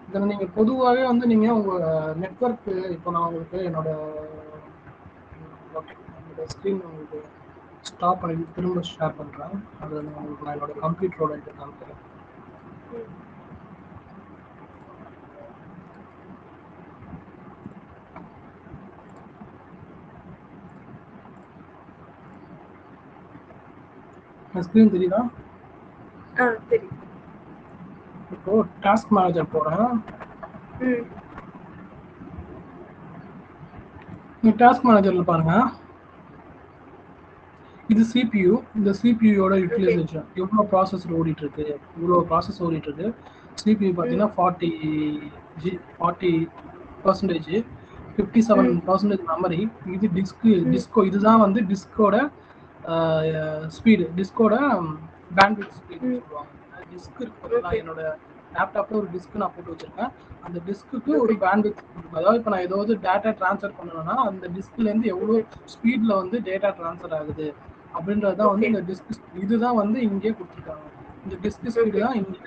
Speaker 1: இதில் நீங்கள் பொதுவாகவே வந்து நீங்கள் உங்கள் நெட்வொர்க்கு, இப்போ நான் உங்களுக்கு என்னோட ஸ்க்ரீன் உங்களுக்கு ஸ்டாப் பண்ணி திரும்ப ஷேர் பண்ணுறேன். அது உங்களுக்கு நான் என்னோட கம்ப்யூட்டரோட இது காமிக்கிறேன். ஸ்க்ரீன் தெரியுதா? இப்போ டாஸ்க் மேனேஜர் போகிறேன். டாஸ்க் மேனேஜரில் பாருங்க, இது CPU. இந்த CPUயோட யூட்டிலைசேஷன் எவ்வளோ ப்ராசஸர் ஓடிட்டு இருக்கு, இவ்வளோ ப்ராசஸ் ஓடிட்டு இருக்கு. CPU பார்த்தீங்கன்னா 40%, 57% மெமரி. இது டிஸ்கோ இதுதான் வந்து டிஸ்கோட ஸ்பீடு, டிஸ்கோட பேண்ட்வித் ஸ்பீடு சொல்லுவாங்க. டிஸ்க் இருக்குதுன்னா என்னோட லேப்டாப்ல ஒரு டிஸ்க் நான் போட்டு வச்சிருக்கேன், அந்த டிஸ்க்கு ஒரு பேண்ட்வித் இருக்கும். அதாவது இப்போ நான் ஏதாவது டேட்டா ட்ரான்ஸ்ஃபர் பண்ணணும்னா அந்த டிஸ்க்லேருந்து எவ்வளோ ஸ்பீடில் வந்து டேட்டா ட்ரான்ஸ்ஃபர் ஆகுது அப்படின்றது தான் வந்து இந்த டிஸ்க். இதுதான் வந்து இங்கே கொடுத்துருக்காங்க. இந்த டிஸ்க் ஸ்பீடு தான் இங்கே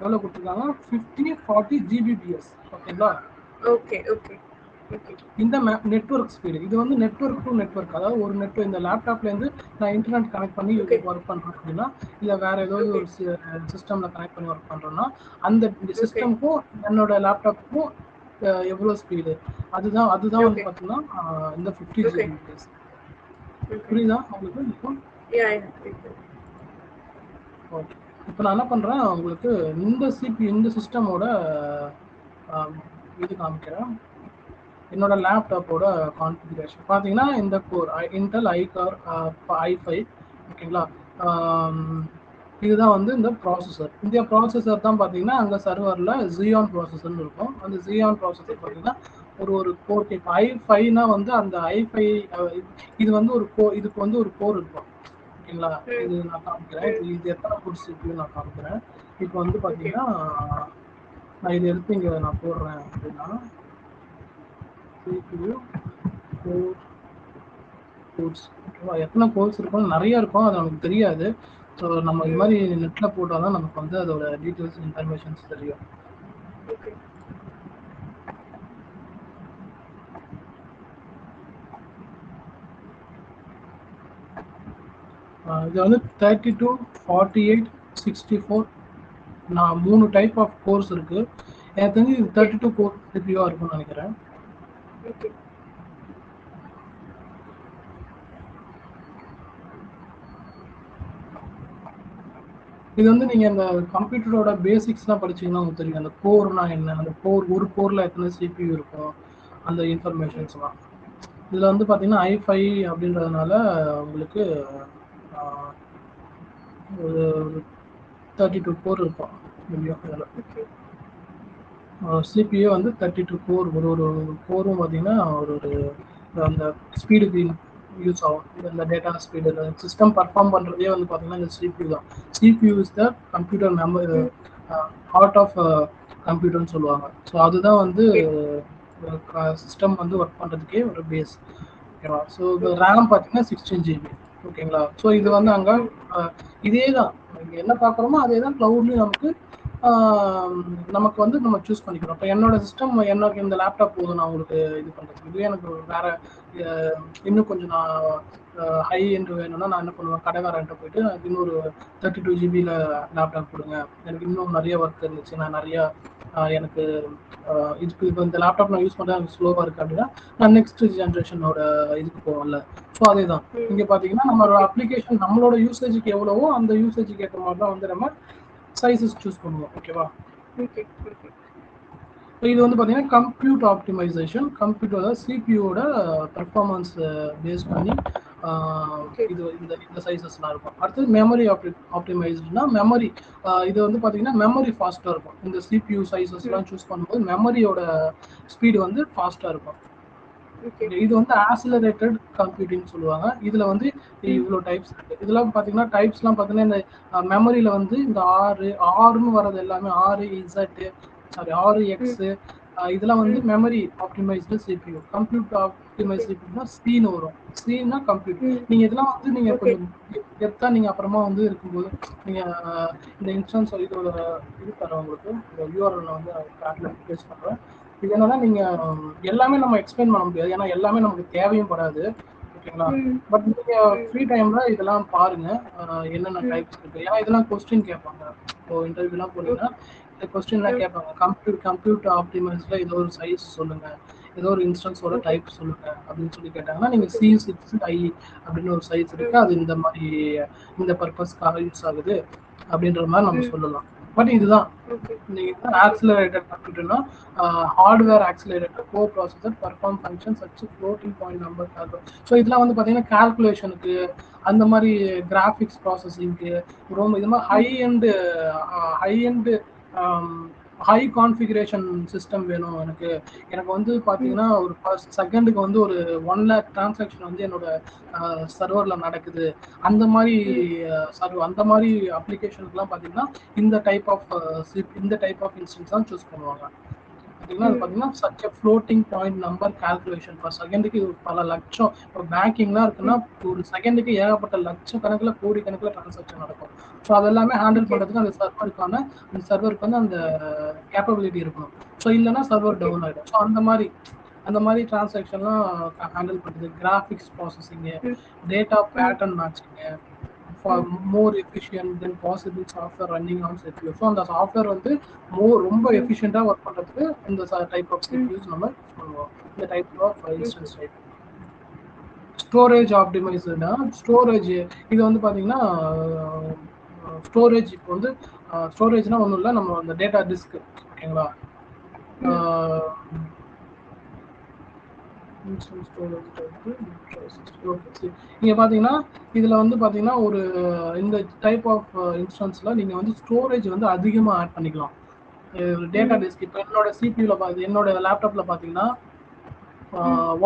Speaker 1: எவ்வளோ கொடுத்துருக்காங்க, 50-40 Gbps. ஓகேங்களா? இந்த நெட்வொர்க் ஸ்பீடு, இது வந்து நெட்வொர்க் டு நெட்வொர்க், அதாவது ஒரு நெட்வொர்க் இந்த லேப்டாப்லேருந்து நான் இன்டர்நெட் கனெக்ட் பண்ணி ஒர்க் பண்ணுறேன் அப்படின்னா, இல்லை வேற ஏதாவது ஒரு சிஸ்டமில் கனெக்ட் பண்ணி ஒர்க் பண்ணுறோன்னா அந்த சிஸ்டமுக்கும் என்னோட லேப்டாப்புக்கும் எவ்வளோ ஸ்பீடு, அதுதான் வந்து பார்த்தீங்கன்னா இந்த 50 Gbps. புரியுதா உங்களுக்கு? இப்போ ஓகே, இப்போ நான் என்ன பண்ணுறேன், உங்களுக்கு இந்த சிஸ்டமோட இது காமிக்கிறேன். என்னோட லேப்டாப்போட கான்ஃபிகரேஷன் பார்த்தீங்கன்னா இந்த கோர் இன்டெல் ஐகார் i5 ஓகேங்களா. இதுதான் வந்து இந்த ப்ராசஸர். இந்த ப்ராசஸர் தான் பார்த்தீங்கன்னா அங்கே சர்வரில் ஜியான் ப்ராசஸர்னு இருக்கும். அந்த ஜியான் ப்ராசஸர் பார்த்தீங்கன்னா ஒரு கோர் கேட்கும். i5னா வந்து அந்த i5 இது வந்து இதுக்கு வந்து ஒரு கோர் இருக்கும் ஓகேங்களா. இது நான் காமிக்கிறேன். இது எத்தனை கோர் CPU நான் காமிக்கிறேன். இப்போ வந்து பார்த்தீங்கன்னா நான் இது எடுத்து இங்கே நான் போடுறேன் அப்படின்னா CPU 4 கோர்ஸ் ஓகேவா. எத்தனை கோர்ஸ் இருக்கும் நிறைய இருக்கும், அது நமக்கு தெரியாது. ஸோ நம்ம இது மாதிரி நெட்டில் போட்டால் தான் நமக்கு வந்து அதோட டீட்டெயில்ஸ் இன்ஃபர்மேஷன்ஸ் தெரியும். இது வந்து 32, 48, 64 நான் 3 டைப் ஆஃப் கோர்ஸ் இருக்கு. எனக்கு தெரிஞ்சு இது 32 கோர் CPU இருக்கும்னு நினைக்கிறேன். இது வந்து நீங்க அந்த கம்ப்யூட்டரோட பேசிக்ஸ்லாம் படிச்சீங்கன்னா உங்களுக்கு தெரியும். அந்த கோர்னா என்ன, அந்த ஒரு கோர்ல எத்தனை CPU இருக்கும், அந்த இன்ஃபர்மேஷன்ஸ்லாம். இதுல வந்து பாத்தீங்கன்னா i5 அப்படின்றதுனால உங்களுக்கு ஒரு 32 கோர் இருக்கும். CPU வந்து 32 கோர். ஒரு கோரும் பார்த்தீங்கன்னா ஒரு அந்த ஸ்பீடுக்கு யூஸ் ஆகும். இந்த டேட்டா ஸ்பீடு சிஸ்டம் பர்ஃபார்ம் பண்ணுறதே வந்து பார்த்தீங்கன்னா இந்த CPU தான். CPU is the computer memory, heart of கம்ப்யூட்டர்னு சொல்லுவாங்க. ஸோ அதுதான் வந்து சிஸ்டம் வந்து ஒர்க் பண்ணுறதுக்கே ஒரு பேஸ் ஓகேவா. ஸோ இந்த ரேம் பார்த்தீங்கன்னா 16 GB ஓகேங்களா. ஸோ இது வந்து அங்கே இதே தான் இங்கே என்ன பார்க்குறோமோ அதே தான் க்ளவுட்லேயும் நமக்கு வந்து நம்ம சூஸ் பண்ணிக்கிறோம். இப்போ என்னோட சிஸ்டம் எனக்கு இந்த லேப்டாப் போதும் நான் உங்களுக்கு இது பண்ணுறதுக்கு. இதுவே எனக்கு வேற இன்னும் கொஞ்சம் நான் ஹை எண்ட் வேணும்னா நான் என்ன பண்ணுவேன், கடைக்காரன்ட்ட போயிட்டு இன்னொரு 32 GB லேப்டாப் கொடுங்க, எனக்கு இன்னும் நிறைய ஒர்க் இருந்துச்சு, நான் நிறையா எனக்கு இதுக்கு இப்போ இந்த லேப்டாப் நான் யூஸ் பண்ணுறேன் எனக்கு ஸ்லோவாக இருக்குது அப்படின்னா நான் நெக்ஸ்ட் ஜென்ரேஷனோட இதுக்கு போவேன்ல. ஸோ அதே தான் இங்கே பார்த்தீங்கன்னா நம்மளோட அப்ளிகேஷன் நம்மளோட யூசேஜுக்கு எவ்வளவோ அந்த யூசேஜுக்கு ஏற்ற மாதிரி தான் வந்து நம்ம சைஸஸ் சூஸ் பண்ணுவோம் ஓகேவா. இது வந்து பார்த்தீங்கன்னா கம்ப்யூட் ஆப்டிமைசேஷன். கம்ப்யூட்டர் சிபியூட பெர்ஃபார்மன்ஸ் பேஸ் பண்ணி இது இந்த சைஸஸ்லாம் இருக்கும். அடுத்தது மெமரி ஆப்டிமைஸ்டுனா மெமரி, இது வந்து பார்த்தீங்கன்னா மெமரி ஃபாஸ்ட்டாக இருக்கும். இந்த சிபியூ சைஸஸ்லாம் சூஸ் பண்ணும்போது மெமரியோட ஸ்பீடு வந்து ஃபாஸ்ட்டாக இருக்கும். இது வந்து ஆக்சிலரேட்டட் கம்ப்யூட்டிங் சொல்லுவாங்க. இதுல வந்து இவ்வளோ டைப்ஸ் இருக்கு. இதெல்லாம் பார்த்தீங்கன்னா டைப்ஸ்லாம் பார்த்தீங்கன்னா இந்த மெமரியில வந்து இந்த ஆறுன்னு வர்றது எல்லாமே 6X இதெல்லாம் வந்து memory optimised CPU. Compute optimise CPUனா சீன்னு வரும். சீன்னா கம்ப்யூட். நீங்க இதெல்லாம் வந்து நீங்க கொஞ்சம் கெத்தா நீங்க அப்புறமா வந்து இருக்கும்போது நீங்க இந்த இன்ஸ்டன்ஸ் இதோட இது தரேன் உங்களுக்கு. இந்த URL வந்து பேட்ல பேஸ் பண்றேன். இது என்னன்னா நீங்க எல்லாமே நம்ம எக்ஸ்பிளைன் பண்ண முடியாது, ஏன்னா எல்லாமே நமக்கு தேவையும் படாது ஓகேங்களா. பட் நீங்க ஃப்ரீ டைம்ல இதெல்லாம் பாருங்க என்னென்ன டைப்ஸ் இருக்கு. ஏன்னா இதெல்லாம் கொஸ்டின் கேட்பாங்க. இப்போ இன்டர்வியூலாம் போனீங்கன்னா இந்த கொஸ்டின்லாம் கேட்பாங்க. கம்ப்யூட் ஆப்டிமைஸ்ல ஏதோ ஒரு சைஸ் சொல்லுங்க, ஏதோ ஒரு இன்ஸ்டன்ஸோட டைப் சொல்லுங்க அப்படின்னு சொல்லி கேட்டாங்கன்னா நீங்க C6i அப்படின்னு ஒரு சைஸ் இருக்கு, அது இந்த மாதிரி இந்த பர்பஸ்க்காக யூஸ் ஆகுது அப்படின்ற மாதிரி நம்ம சொல்லலாம். பட் இதுதான் நீங்க ஆக்சிலரேட்டட் கம்ப்யூட்டர்னா hardware accelerator coprocessor perform function such floating point number calculation. So இதெல்லாம் வந்து பார்த்தீங்கன்னா கால்குலேஷனுக்கு அந்த மாதிரி கிராஃபிக்ஸ் ப்ராசஸிங்க்கு ரொம்ப இது மாதிரி high and high configuration system வேணும் எனக்கு வந்து பார்த்தீங்கன்னா ஒரு செகண்டுக்கு வந்து ஒரு 1 lakh டிரான்சாக்ஷன் வந்து என்னோட சர்வரில் நடக்குது. அந்த மாதிரி அந்த மாதிரி அப்ளிகேஷனுக்குலாம் பார்த்தீங்கன்னா இந்த டைப் ஆஃப் இன்ஸ்டன்ஸ் தான் சூஸ் பண்ணுவாங்க. பார்த்தீங்கன்னா அது பார்த்தீங்கன்னா such a floating point number calculation per செகண்டுக்கு பல லட்சம். இப்போ பேங்கிங்லாம் இருக்குன்னா ஒரு செகண்டுக்கு ஏகப்பட்ட லட்சக்கணக்கில் கோடிக்கணக்கில் டிரான்சாக்ஷன் நடக்கும். ஸோ அதெல்லாமே ஹேண்டில் பண்ணுறதுக்கு அந்த சர்வருக்கு வந்து அந்த கேப்பபிலிட்டி இருக்கணும். ஸோ இல்லைன்னா சர்வர் டவுன் ஆகிடும். ஸோ அந்த மாதிரி டிரான்சாக்ஷன்லாம் ஹேண்டில் பண்ணுறது, graphics processing, data pattern matching for more efficient then possible software running on CPU. So அந்த சாஃப்ட்வேர் வந்து ரொம்ப எஃபிஷியண்டாக ஒர்க் பண்ணுறதுக்கு இந்த டைப் ஆஃப் CPUs நம்ம யூஸ் பண்ணுவோம். இந்த type of instance type. Storage ஆப்டிமைஸ்னா ஸ்டோரேஜ் இது வந்து பார்த்தீங்கன்னா ஸ்டோரேஜ் இப்போ வந்து ஸ்டோரேஜ்னா ஒன்றும் இல்லை, நம்ம அந்த டேட்டா டிஸ்க் ஓகேங்களா. நீங்க பாத்தீங்கன்னா இதுல வந்து பாத்தீங்கன்னா ஒரு இந்த டைப் ஆஃப் இன்ஸ்டன்ஸ்ல நீங்க வந்து ஸ்டோரேஜ் வந்து அதிகமா ஆட் பண்ணிக்கலாம். டேட்டா டிஸ்க் இப்போ என்னோட லேப்டாப்ல பாத்தீங்கன்னா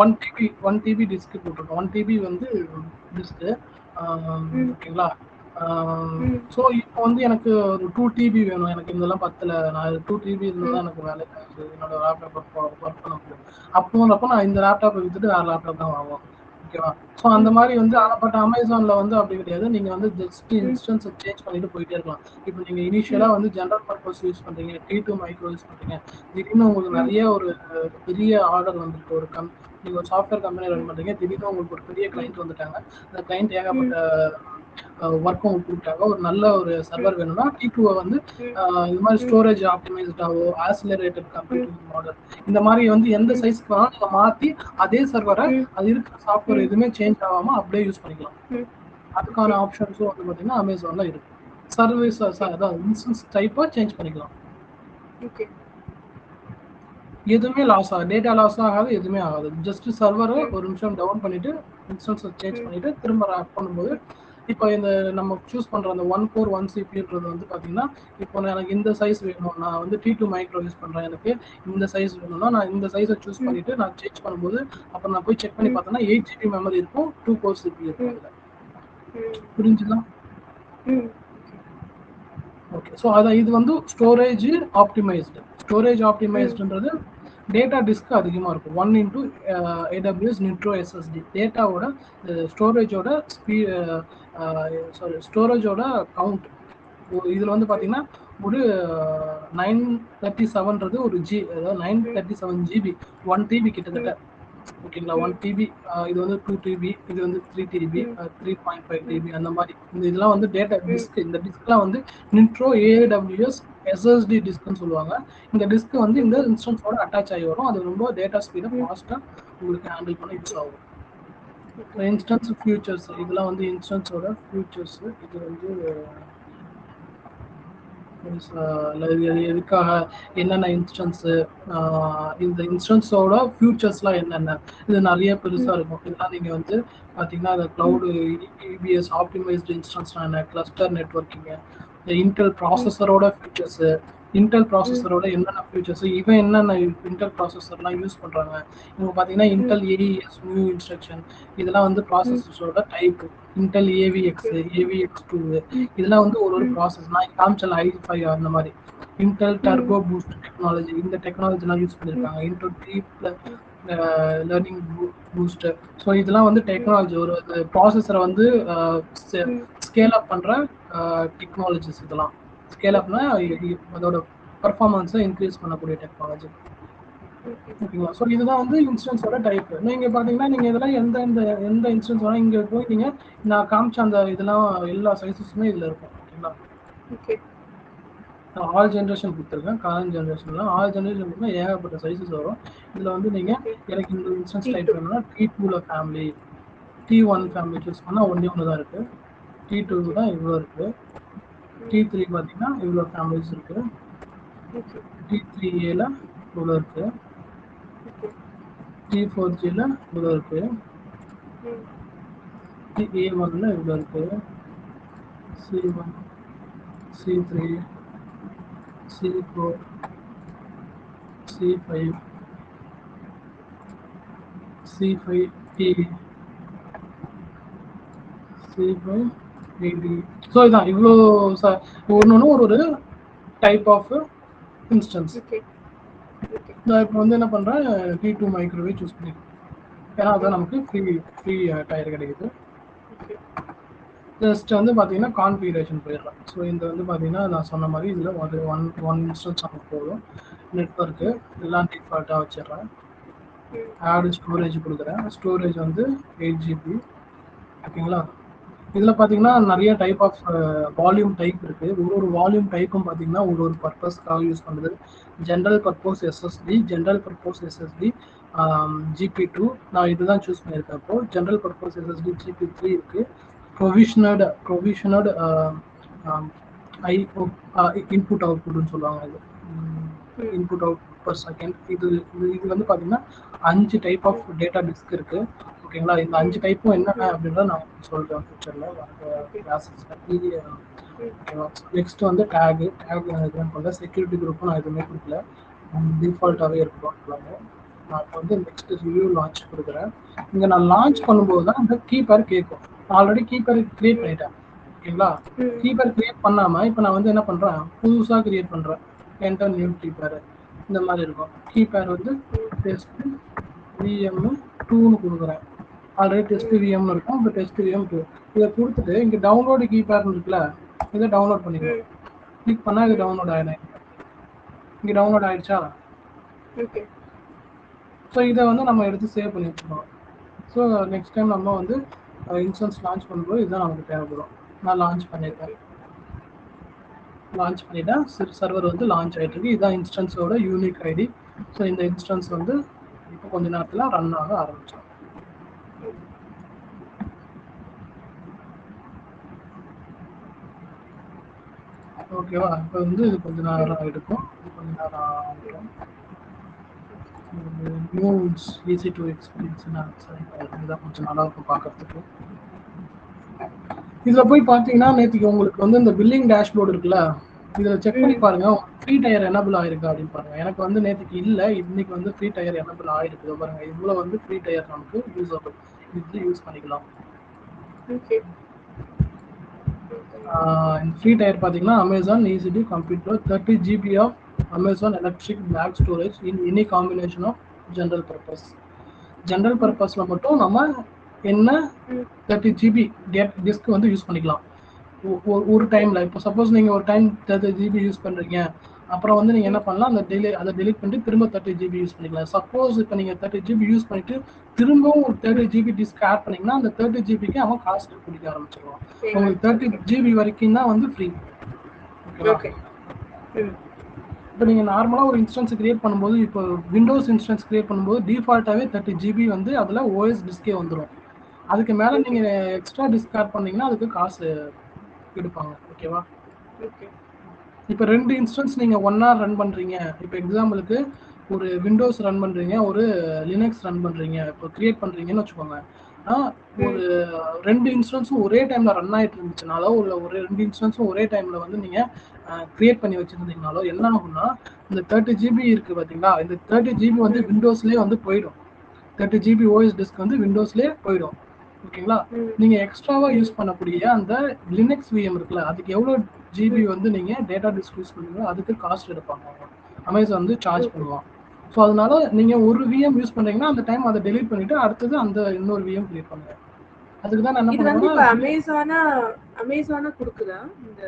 Speaker 1: 1 TB டிஸ்க் போட்டிருக்கோம். 1 TB வந்து டிஸ்க். ஓகேங்களா? ஸோ இப்போ வந்து எனக்கு ஒரு 2 TB வேணும். எனக்கு இதெல்லாம் பத்தல. நான் 2 TB இருந்தால் எனக்கு வேலைக்கு ஆகுது. என்னோட லேப்டாப் ஒர்க் பண்ண முடியும். அப்போ நான் இந்த லேப்டாப்பை வித்துட்டு வேற லேப்டாப் தான் வாங்குவோம். ஓகேவா? ஸோ அந்த மாதிரி வந்து பட் அமேசான்ல வந்து அப்படி கிடையாது. நீங்க வந்து ஜஸ்ட் இன்ஸ்டன்ஸ் சேஞ்ச் பண்ணிட்டு போயிட்டே இருக்கலாம். இப்போ நீங்க இனிஷியலா வந்து ஜெனரல் பர்பஸ் யூஸ் பண்றீங்க, T2 மைக்ரோ யூஸ் பண்றீங்க, திடீர்னு உங்களுக்கு நிறைய ஒரு பெரிய ஆர்டர் வந்துருக்கு. நீங்க ஒரு சாஃப்ட்வேர் கம்பெனி ரன் பண்றீங்க, திடீர்னு உங்களுக்கு ஒரு பெரிய கிளைண்ட் வந்துட்டாங்க. அந்த கிளைண்ட் ஏகப்பட்ட ஒர்க் உங்களுக்கு கொடுத்தாங்க. ஒரு நல்ல ஒரு சர்வர் வேணும்னா T2 வந்து இது மாதிரி ஸ்டோரேஜ் ஆப்டிமைஸ்டாவோ ஆக்சிலரேட்டட் கம்ப்யூட்டிங் மாடல் இந்த மாதிரி வந்து எந்த சைஸ்க்கு வேணாலும் நீங்க மாத்தி அதே சர்வரை அது இருக்கிற சாஃப்ட்வேர் எதுவுமே சேஞ்ச் ஆகாம அப்படியே யூஸ் பண்ணிக்கலாம். அதுக்கான ஆப்ஷன்ஸும் வந்து பாத்தீங்கன்னா அமேசான்ல இருக்கு. சர்வீஸ் அதாவது இன்ஸ்டன்ஸ் டைப்பா சேஞ்ச் பண்ணிக்கலாம். எதுவுமே லாஸ் ஆகாது, டேட்டா லாஸ் ஆகாது, எதுவுமே ஆகாது. ஜஸ்ட் சர்வரை ஒரு நிமிஷம் டவுன் பண்ணிட்டு இன்ஸ்டன்ஸை சேஞ்ச் பண்ணிட்டு திரும்ப ரேப் பண்ணும்போது இப்போ இந்த நம்ம சூஸ் பண்ற அந்த 1 core 1 CPUன்றது வந்து பாத்தீங்கன்னா இப்போ எனக்கு இந்த சைஸ் வேணும், நான் வந்து T2 மைக்ரோ யூஸ் பண்றேன், எனக்கு இந்த சைஸ் வேணும்னா நான் இந்த சைஸை சூஸ் பண்ணிட்டு நான் சேஞ்ச் பண்ணும்போது அப்போ நான் போய் செக் பண்ணி பார்த்தேன்னா 8 GB மெமரி இருக்கும், 2 core CPU இருக்கும். அதுல புரிஞ்சுதா? ஓகே. ஸோ அதான் இது வந்து ஸ்டோரேஜ் ஆப்டிமைஸ்டுன்றது டேட்டா டிஸ்க் அதிகமாக இருக்கும். 1 into AWS Nitro SSD டேட்டாவோட ஸ்டோரேஜோட ஸ்டோரேஜோட கவுண்ட். இதில் வந்து பார்த்தீங்கன்னா ஒரு 937 ஒரு அதாவது 937 GB 1 TB கிட்டத்தட்ட. ஓகேங்களா? 1 TB இது வந்து 2 TB, இது வந்து 3 TB 3.5 TB அந்த மாதிரி. இதெல்லாம் வந்து டேட்டா டிஸ்க். இந்த டிஸ்க்லாம் வந்து நிட்ரோ AWS SSD டிஸ்க்னு சொல்லுவாங்க. இந்த டிஸ்க் வந்து இந்த இன்ஸ்டன்ஸோட அட்டாச் ஆகி வரும். அது ரொம்ப டேட்டா ஸ்பீடை ஃபாஸ்ட்டாக உங்களுக்கு ஹேண்டில் பண்ண யூஸ் ஆகும். இன்ஸ்டன்ஸ் ஃபியூச்சர்ஸ் இதெல்லாம் வந்து இன்ஸ்டன்ஸோட ஃபியூச்சர்ஸ். இது வந்து எதுக்காக என்னென்ன இன்ஸ்டன்ஸு, இந்த இன்ஸ்டன்ஸோட ஃபியூச்சர்ஸ்லாம் என்னென்ன, இது நிறைய பெருசாக இருக்கும். இதெல்லாம் நீங்கள் வந்து பார்த்தீங்கன்னா அந்த க்ளவுடு EBS ஆப்டிமைஸ்டு இன்ஸ்டன்ஸ்லாம் என்ன, கிளஸ்டர் நெட்வொர்க்கிங்கு, இந்த இன்டெல் ப்ராசஸரோட ஃபியூச்சர்ஸு, இன்டெல் ப்ராசஸரோட என்னென்ன ஃபியூச்சர்ஸ், இவன் என்னென்ன இன்டெல் ப்ராசஸர்லாம் யூஸ் பண்ணுறாங்க. இவங்க பார்த்தீங்கன்னா இன்டெல் AES நியூ இன்ஸ்ட்ரக்ஷன், இதெல்லாம் வந்து ப்ராசஸர்ஸோட டைப். இன்டெல் AVX AVX2 இதெல்லாம் வந்து ஒரு ப்ராசஸ். நான் காமிச்சல i5 அந்த மாதிரி. இன்டெல் டர்போ பூஸ்ட் டெக்னாலஜி, இந்த டெக்னாலஜிலாம் யூஸ் பண்ணியிருக்காங்க. Intel deep learning booster. So இதெல்லாம் வந்து டெக்னாலஜி, ஒரு ப்ராசஸரை வந்து ஸ்கேல் அப் பண்ணுற டெக்னாலஜிஸ். இதெல்லாம் ஸ்கேல் அப்னா அதோட பர்ஃபார்மன்ஸை இன்க்ரீஸ் பண்ணக்கூடிய டெக்னாலஜி. ஓகேங்களா? ஸோ இதுதான் வந்து இன்ஸ்டன்ஸோட டைப். நீங்கள் பார்த்தீங்கன்னா நீங்கள் இதெல்லாம் எந்த இன்ஸ்டன்ஸ் வேணால் இங்கே போய் நீங்கள் நான் காமிச்ச அந்த இதெல்லாம் எல்லா சைஸஸுமே இதில் இருக்கும். ஓகேங்களா? நான் ஆல் ஜென்ரேஷன் கொடுத்துருக்கேன். கரண்ட் ஜென்ரேஷன்லாம் ஆல் ஜென்ரேஷன் ஏகப்பட்ட சைஸஸ் வரும். இதில் வந்து நீங்கள் எனக்கு இந்த இன்ஸ்டன்ஸ் டைப் வேணும்னா T2ல ஃபேமிலி, T1 ஃபேமிலி சூஸ் பண்ணால் ஒன்று தான் இருக்குது. T2 தான் இவ்வளோ இருக்குது. T3 பார்த்தீங்கன்னா இவ்வளோ ஃபேமிலிஸ் இருக்குது. T3Aல இவ்வளோ இருக்குது. T4Gல இவ்வளோ இருக்குது. A1ல இவ்வளோ இருக்குது. C1 C3 C4 C5 C5T C5 AD. So இதான் இவ்வளோ ஒன்று ஒரு டைப் ஆஃப் இன்ஸ்டன்ஸ். நான் இப்போ வந்து என்ன பண்ணுறேன், T2 மைக்ரோவே சூஸ் பண்ணிக்கிறேன். ஏன்னா அதுதான் நமக்கு ஃப்ரீ டயர் கிடைக்குது. ஜஸ்ட் வந்து பார்த்தீங்கன்னா கான்ஃபிகரேஷன் போயிடலாம். ஸோ இந்த வந்து பார்த்தீங்கன்னா நான் சொன்ன மாதிரி இதில் ஒரு ஒன் இன்ஸ்டன்ஸ் நமக்கு போதும். நெட்வொர்க்கு எல்லாம் டிஃபால்ட்டாக வச்சிடுறேன். ஆடு ஸ்டோரேஜ் கொடுக்குறேன். ஸ்டோரேஜ் வந்து 8 GB. ஓகேங்களா? இதில் பார்த்தீங்கன்னா நிறைய டைப் ஆஃப் வால்யூம் டைப் இருக்குது. ஒரு வால்யூம் டைப்பும் பார்த்தீங்கன்னா ஒரு பர்பஸ்க்காக யூஸ் பண்ணுறது. ஜென்ரல் பர்பஸ் SSD, GP2 நான் இதுதான் சூஸ் பண்ணியிருக்கேன். அப்போ ஜென்ரல் பர்பஸ் SSD GP3 இருக்குது. ப்ரொவிஷனட் இன்புட் அவுட்புட்னு சொல்லுவாங்க. இது இன்புட் அவுட்புட் பர் செகண்ட். இது இது வந்து பார்த்தீங்கன்னா 5 டைப் ஆஃப் டேட்டா டிஸ்க் இருக்கு. ஓகேங்களா? இந்த 5 டைப்பும் என்னென்ன அப்படின்றத நான் சொல்றேன் ஃபியூச்சர்ல கிளாஸஸ்ல. ஓகேவா? நெக்ஸ்ட் வந்து டேக் எதுவும் பண்ணல. செக்யூரிட்டி குரூப்பும் நான் எதுவுமே கொடுக்கல. டிஃபால்ட்டாகவே இருக்கும் எல்லாமே. நான் இப்போ வந்து நெக்ஸ்ட் ரிவ்யூ லான்ச் கொடுக்குறேன். இங்கே நான் லான்ச் பண்ணும்போது தான் இந்த கீப்பர் கேட்கும். நான் ஆல்ரெடி கீப்பர் கிரியேட் பண்ணிட்டேன். ஓகேங்களா? கீப்பர் கிரியேட் பண்ணாம இப்போ நான் வந்து என்ன பண்றேன், புதுசா கிரியேட் பண்றேன். என்டர் நியூ கீப்பர் இந்த மாதிரி இருக்கும். கீப்பர் வந்து டெஸ்ட் விஎம் 2ன்னு கொடுக்குறேன். ஆல்ரெடி டெஸ்ட் விஎம்னு இருக்கும். இப்போ டெஸ்ட் விஎம் 2 இதை கொடுத்துட்டு இங்கே டவுன்லோடு கீப்பர்னு இருக்குல்ல, இதை டவுன்லோட் பண்ணிக்கலாம். கிளிக் பண்ணா இது டவுன்லோட் ஆயிடும். இங்கே டவுன்லோட் ஆயிடுச்சா? ஸோ இதை வந்து நம்ம எடுத்து சேவ் பண்ணி வச்சுக்கணும். ஸோ நெக்ஸ்ட் டைம் நம்ம வந்து இன்ஸ்டன்ஸ் லான்ச் பண்ணும்போது இதுதான் நமக்கு தேவைப்படும். நான் லான்ச் பண்ணிட்டேன். லான்ச் பண்ணிட்டேன். சர்வர் வந்து லான்ச் ஆகிட்டு இருக்கு. இதுதான் இன்ஸ்டன்ஸோட யூனிக் ஐடி. ஸோ இந்த இன்ஸ்டன்ஸ் வந்து இப்போ கொஞ்ச நேரத்தில் ரன் ஆக ஆரம்பிச்சோம். ஓகேவா? இப்போ வந்து இது கொஞ்ச நேரம் எடுக்கும். கொஞ்ச நேரம் ஆகிடும். நியூஸ் ஈஸி டு எக்ஸ்பீரியன்ஸ் இதுதான் கொஞ்சம் நல்லா இருக்கும் பார்க்கறதுக்கு. இதில் போய் பார்த்தீங்கன்னா நேற்றுக்கு உங்களுக்கு வந்து இந்த பில்லிங் டேஷ்போர்டு இருக்குல்ல, இதில் செக் பண்ணி பாருங்க ஃப்ரீ டயர் எனபிள் ஆயிருக்கு அப்படின்னு பாருங்க. எனக்கு வந்து நேற்றுக்கு இல்லை, இன்னைக்கு வந்து ஃப்ரீ டயர் எனபிள் ஆயிருக்கு பாருங்க. இவ்வளோ வந்து ஃப்ரீ டயர் நமக்கு யூஸபிள், இது யூஸ் பண்ணிக்கலாம். இந்த ஃப்ரீ டயர் பார்த்தீங்கன்னா Amazon easy computer 30 GB of Amazon electric back storage in any combination of general purpose. General பர்பஸில் மட்டும் நம்ம என்ன 30 GB டிஸ்க் வந்து யூஸ் பண்ணிக்கலாம் ஒரு டைமில். இப்போ சப்போஸ் நீங்கள் ஒரு டைம் 30 GB யூஸ் பண்ணுறீங்க, அப்புறம் வந்து நீங்கள் என்ன பண்ணலாம், அதை டெலிட் பண்ணிட்டு திரும்ப 30 GB யூஸ் பண்ணிக்கலாம். சப்போஸ் இப்போ நீங்கள் 30 GB யூஸ் பண்ணிட்டு திரும்பவும் ஒரு 30 GB டிஸ்க் ஆட் பண்ணிங்கன்னா அந்த 30 GBக்கு அவன் காஸ்ட் பிடிக்க ஆரம்பிச்சிருவான். உங்களுக்கு 30 GB வரைக்கும் தான் வந்து ஃப்ரீ. இப்போ நீங்கள் நார்மலாக ஒரு இன்ஸ்டன்ஸ் கிரியேட் பண்ணும்போது, இப்போ விண்டோஸ் இன்ஸ்டன்ஸ் கிரியேட் பண்ணும்போது டிஃபால்ட்டாகவே 30 GB வந்து அதில் OS டிஸ்கே வந்துடும். அதுக்கு மேலே நீங்கள் எக்ஸ்ட்ரா டிஸ்க் ஆட் பண்ணீங்கன்னா அதுக்கு காசு எடுப்பாங்க. ஓகேவா? இப்போ 2 இன்ஸ்டன்ஸ் நீங்கள் ஒன்றா ரன் பண்ணுறீங்க. இப்போ எக்ஸாம்பிளுக்கு ஒரு விண்டோஸ் ரன் பண்ணுறீங்க, ஒரு லினக்ஸ் ரன் பண்ணுறீங்க, இப்போ கிரியேட் பண்ணுறீங்கன்னு வச்சுக்கோங்க. ஒரு 2 இன்ஸ்டன்ஸும் ஒரே டைமில் ரன் ஆகிட்டு இருந்துச்சுனாலோ இல்லை ஒரு 2 இன்ஸ்டன்ஸும் ஒரே டைமில் வந்து நீங்கள் கிரியேட் பண்ணி வச்சுருந்தீங்கனாலோ என்ன ஆகும்னா, இந்த 30 GB இருக்குது பார்த்தீங்களா, இந்த 30 GB வந்து விண்டோஸ்லேயே வந்து போயிடும். 30 GB OS டிஸ்க் வந்து விண்டோஸ்லேயே போயிடும். ஓகேங்களா? நீங்கள் எக்ஸ்ட்ராவாக யூஸ் பண்ணக்கூடிய அந்த லினக்ஸ் விஎம் இருக்குல்ல, அதுக்கு எவ்வளோ GB வந்து நீங்கள் டேட்டா டிஸ்க் யூஸ் பண்ணுறீங்களோ அதுக்கு காஸ்ட் எடுப்பாங்க. அமேசான் வந்து சார்ஜ் பண்ணுவான். ஸோ அதனால நீங்கள் ஒரு விஎம் யூஸ் பண்ணுறீங்கன்னா அந்த டைம் அதை டெலீட் பண்ணிவிட்டு அடுத்தது அந்த இன்னொரு விஎம் கிரியேட் பண்ணுங்க. அதுக்கு தான் நான் என்ன பண்ணுவேன்னா,
Speaker 2: அமேசானா கொடுக்குதா இந்த?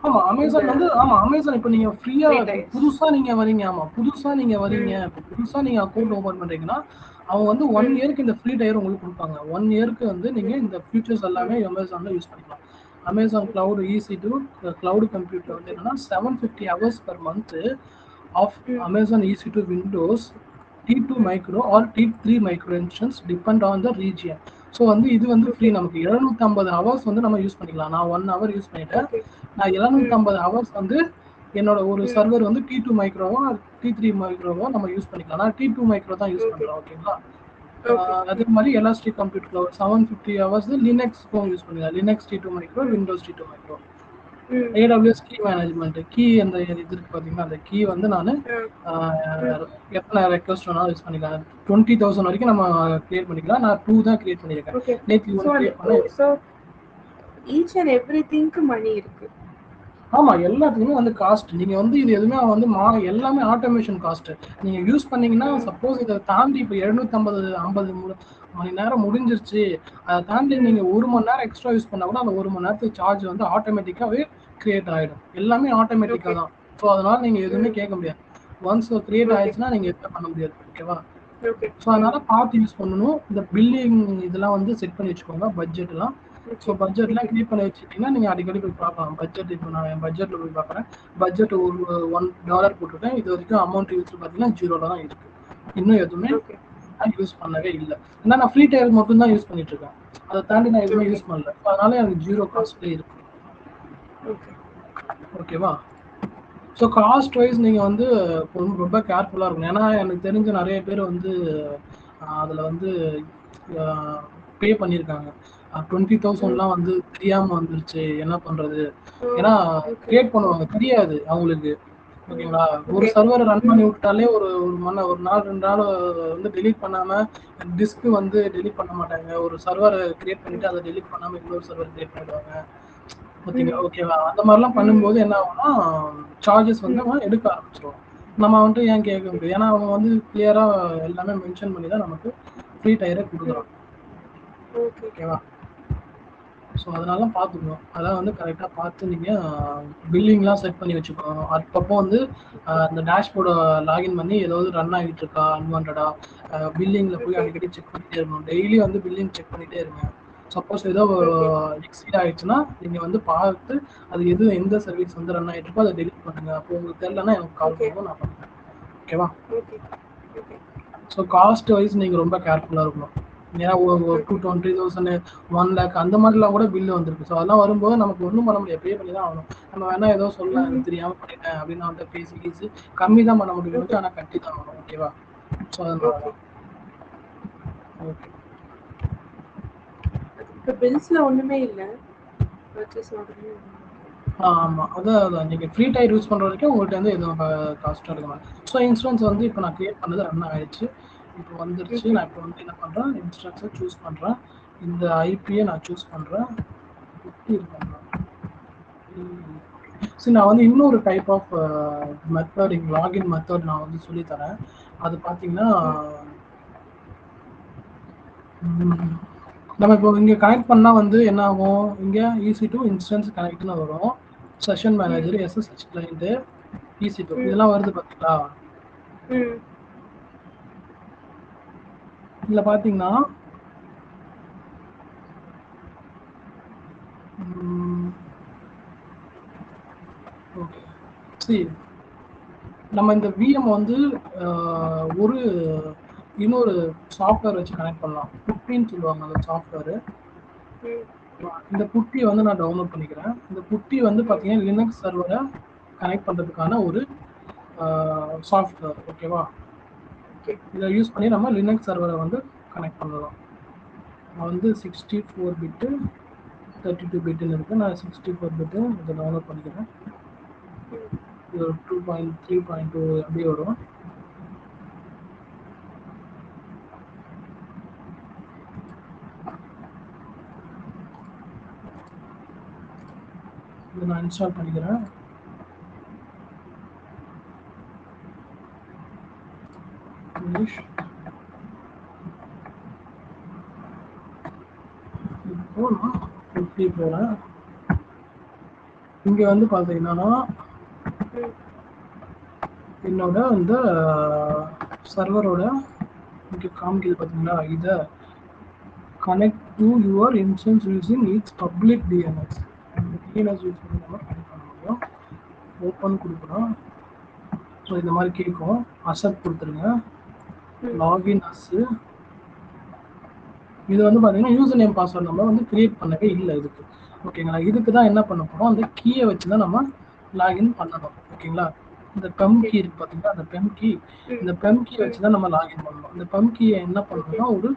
Speaker 1: ஆமா அமேசான் வந்து அமேசான் இப்போ நீங்க ஃப்ரீயா புதுசா நீங்க வரீங்க, புதுசா நீங்க அக்கௌண்ட் ஓபன் பண்றீங்கன்னா அவங்க வந்து 1 இயருக்கு இந்த ஃப்ரீ டயர் உங்களுக்கு கொடுப்பாங்க. 1 இயருக்கு வந்து நீங்க இந்த ஃபீச்சர்ஸ் எல்லாமே அமேசான்ல யூஸ் பண்ணிக்கலாம். Amazon cloud EC2 cloud computer வந்து என்னன்னா 750 hours per month of Amazon EC2 Windows T2 micro or T3 micro instance depend on the region. So வந்து இது வந்து ஃப்ரீ. நமக்கு 750 hours வந்து நம்ம யூஸ் பண்ணிக்கலாம். நான் 1 hour யூஸ் பண்ணிட்டேன். நான் 750 hours வந்து என்னோட ஒரு சர்வர் வந்து T2 மைக்ரோவோ T3 மைக்ரோவோ நம்ம யூஸ் பண்ணிக்கலாம். நான் T2 மைக்ரோ தான் யூஸ் பண்றேன். ஓகேங்களா? அதே மாதிரி எலாஸ்டிக் கம்ப்யூட் கிளவுட் 750 hours லினக்ஸ்க்கும் யூஸ் பண்ணிக்கலாம். Linux T2 micro, Windows T2 micro. AWS key management key அந்த இது இருக்கு பாத்தீங்கன்னா, அந்த கீ வந்து நான் எத்தனை ரெக்வஸ்ட் வேணாலும் யூஸ் பண்ணிக்கலாம். 20,000 வரைக்கும் நம்ம கிரியேட் பண்ணிக்கலாம். நான் 2 தான் கிரியேட் பண்ணியிருக்கேன். நேற்று ஒன்று கிரியேட் பண்ணேன்.
Speaker 2: ஈச் அண்ட் எவ்ரிதிங்க்கு மணி இருக்கு.
Speaker 1: ஆமா, எல்லாத்துக்குமே வந்து காஸ்ட். நீங்க வந்து இது எதுவுமே வந்து எல்லாமே ஆட்டோமேஷன் காஸ்ட். நீங்க யூஸ் பண்ணீங்கன்னா சப்போஸ் இதை தாண்டி இப்போ 750 மணி நேரம் முடிஞ்சிருச்சு, அதை தாண்டி நீங்க 1 மணி நேரம் எக்ஸ்ட்ரா யூஸ் பண்ணா கூட அந்த 1 மணி நேரத்துக்கு சார்ஜ் வந்து ஆட்டோமேட்டிக்காவே கிரியேட் ஆயிடும். எல்லாமே ஆட்டோமேட்டிக்கா தான். ஸோ அதனால நீங்க எதுவுமே கேட்க முடியாது. ஒன்ஸ் கிரியேட் ஆயிடுச்சுன்னா நீங்க எதுவும் பண்ண முடியாது. ஓகேவா? ஸோ அதனால பார்த்து யூஸ் பண்ணணும். இந்த பில்லிங் இதெல்லாம் வந்து செட் பண்ணி வச்சுக்கோங்க, பட்ஜெட் எல்லாம். ஸோ பட்ஜெட்லாம் கிரியேட் பண்ணி வச்சுக்கிட்டீங்கன்னா நீங்கள் அடிக்கடி போய் பார்க்கலாம். பட்ஜெட் இப்போ நான் என் பட்ஜெட்டில் போய் பார்க்குறேன். பட்ஜெட் ஒரு $1 போட்டிருக்கேன். இது வரைக்கும் அமௌண்ட் யூஸ் பார்த்தீங்கன்னா 0 தான் இருக்கு. இன்னும் எதுவுமே யூஸ் பண்ணவே இல்லை. ஏன்னா நான் ஃப்ரீ டயர் மட்டும் தான் யூஸ் பண்ணிட்டு இருக்கேன். அதை தாண்டி நான் எதுவுமே யூஸ் பண்ணல. அதனால எனக்கு 0 காஸ்ட்லேயே இருக்கு. ஓகேவா? ஸோ காஸ்ட் வைஸ் நீங்கள் வந்து ரொம்ப கேர்ஃபுல்லாக இருக்கணும். ஏன்னா எனக்கு தெரிஞ்ச நிறைய பேர் வந்து அதில் வந்து பே பண்ணியிருக்காங்க. 20,000லாம் வந்து தெரியாமல் வந்துருச்சு, என்ன பண்ணுறது? ஏன்னா கிரியேட் பண்ணுவாங்க, தெரியாது அவங்களுக்கு. ஓகேங்களா? ஒரு சர்வரை ரன் பண்ணி விட்டாலே ஒரு ஒரு நாள் 2 நாள் வந்து டெலீட் பண்ணாமல் டிஸ்க் வந்து டெலீட் பண்ண மாட்டாங்க. ஒரு சர்வரை கிரியேட் பண்ணிவிட்டு அதை டெலீட் பண்ணாமல் இன்னொரு சர்வர் கிரியேட் பண்ணிடுவாங்க. ஓகேங்களா? ஓகேவா? அந்த மாதிரிலாம் பண்ணும்போது என்ன ஆகும்னா சார்ஜஸ் வந்து அவன் எடுக்க ஆரம்பிச்சிருவான். நம்ம வந்துட்டு ஏன் கேட்க முடியும்? ஏன்னா அவங்க வந்து கிளியராக எல்லாமே மென்ஷன் பண்ணி தான் நமக்கு ஃப்ரீ டயரை கொடுக்குறான். ஓகேவா? ஸோ அதனால பார்த்துக்கணும். அதெல்லாம் வந்து கரெக்டாக பார்த்து நீங்கள் பில்லிங்லாம் செட் பண்ணி வச்சுக்கணும். அப்பப்போ வந்து அந்த டேஷ்போர்டை லாகின் பண்ணி ஏதாவது ரன் ஆகிட்டு இருக்கா அன்வான்டா பில்லிங்கில் போய் அடிக்கடி செக் பண்ணிட்டே இருக்கணும். டெய்லி வந்து பில்லிங் செக் பண்ணிட்டே இருங்க. சப்போஸ் ஏதோ எக்ஸீட் ஆயிடுச்சுன்னா நீங்கள் வந்து பார்த்து அது எந்த சர்வீஸ் வந்து ரன் ஆகிட்டு இருக்கோ அதை டெலிட் பண்ணுங்க. அப்போ உங்களுக்கு தெரியலன்னா எனக்கு கால் பண்ணுவோம், நான் பண்ணுறேன். ஓகேவா? ஸோ காஸ்ட் வைஸ் நீங்கள் ரொம்ப கேர்ஃபுல்லாக இருக்கணும். ஏன்னா 220,000 1 lakh அந்த மாதிரிலாம் கூட பில்லு வந்திருக்கு. ஸோ அதெல்லாம் வரும்போது நமக்கு ஒன்றும் பண்ண முடியாது, பே பண்ணி தான் ஆகணும். நம்ம வேணா ஏதோ சொல்லலாம், எனக்கு தெரியாமல் பண்ணிட்டேன் அப்படின்னு அவன்கிட்ட பேசி கீசி கம்மி தான் பண்ண முடியும், ஆனால் கட்டி தான் ஆகணும். ஓகேவா? ஸோ அதனால தான். ஓகே.
Speaker 2: இப்போ பில்ஸ்ல ஒண்ணுமே இல்லை, பர்ச்சேஸ் ஆர்டர்ல.
Speaker 1: ஆமாம், அதான் நீங்கள் ஃப்ரீ டயர் யூஸ் பண்ணுற வரைக்கும் உங்கள்கிட்ட வந்து எதுவும் காஸ்ட்டாக இருக்க மாட்டேன். ஸோ இன்சூரன்ஸ் வந்து இப்போ நான் கிரியேட் பண்ணது ரன் ஆயிடுச்சு, இப்போ வந்துருச்சு. நான் இப்போ வந்து என்ன பண்ணுறேன், இன்சூரன்ஸை சூஸ் பண்ணுறேன். இந்த ஐபியை நான் சூஸ் பண்ணுறேன். சரி, நான் வந்து இன்னொரு type of method, login method நான் வந்து சொல்லித்தரேன். அது பார்த்தீங்கன்னா நம்ம இப்போ இங்கே கனெக்ட் பண்ணால் வந்து என்ன ஆகும், இங்கே EC2 இன்ஸ்டன்ஸ் கனெக்ட்னு வரும். Session manager, SSH client, EC2 இதெல்லாம் வருது பார்த்தீங்களா? இதில் பார்த்தீங்கன்னா ஓகே, சரி, நம்ம இந்த VM வந்து ஒரு இன்னொரு சாஃப்ட்வேர் வச்சு கனெக்ட் பண்ணலாம். புட்டின்னு சொல்லுவாங்க அந்த சாஃப்ட்வேரு. இந்த புட்டியை வந்து நான் டவுன்லோட் பண்ணிக்கிறேன். இந்த புட்டி வந்து பார்த்தீங்கன்னா லினக்ஸ் சர்வரை கனெக்ட் பண்ணுறதுக்கான ஒரு சாஃப்ட்வேர். ஓகேவா? இதை யூஸ் பண்ணி நம்ம லினக்ஸ் சர்வரை வந்து கனெக்ட் பண்ணலாம். நான் வந்து 64 பிட்டு 32 பிட்டுன்னு இருக்குது. நான் 64 பிட்டு இதை டவுன்லோட் பண்ணிக்கிறேன். இது ஒரு 2.3.2 அப்படியே வரும். இதை நான் இன்ஸ்டால் பண்ணிக்கிறேன். இப்போ நான் புட்டி போகிறேன். இங்கே வந்து பார்த்தீங்கன்னா என்னோட இந்த சர்வரோட இங்கே காமிக்குது பார்த்தீங்களா, இதை connect to your instance using it's public DNS. அந்த DNS யூஸ் பண்ணி நம்ம கனெக்ட் பண்ண முடியும். ஓப்பன் கொடுக்குறோம். ஸோ இந்த மாதிரி கேட்கும், அசெப்ட் கொடுத்துருங்க. லாகின் அஸ்ஸு இது வந்து பார்த்தீங்கன்னா யூசர் நேம் பாஸ்வேர்ட் நம்ம வந்து கிரியேட் பண்ணவே இல்லை இதுக்கு. ஓகேங்களா? இதுக்கு தான் என்ன பண்ண போகிறோம், அந்த கீயை வச்சு தான் நம்ம லாகின் பண்ணணும். ஓகேங்களா? இந்த பெம் கீ இருக்கு பார்த்தீங்களா, அந்த பெம் கீ, இந்த பெம் கீ வச்சு தான் நம்ம லாகின் பண்ணணும். இந்த பெம் கீயை என்ன பண்ணணும்னா ஒரு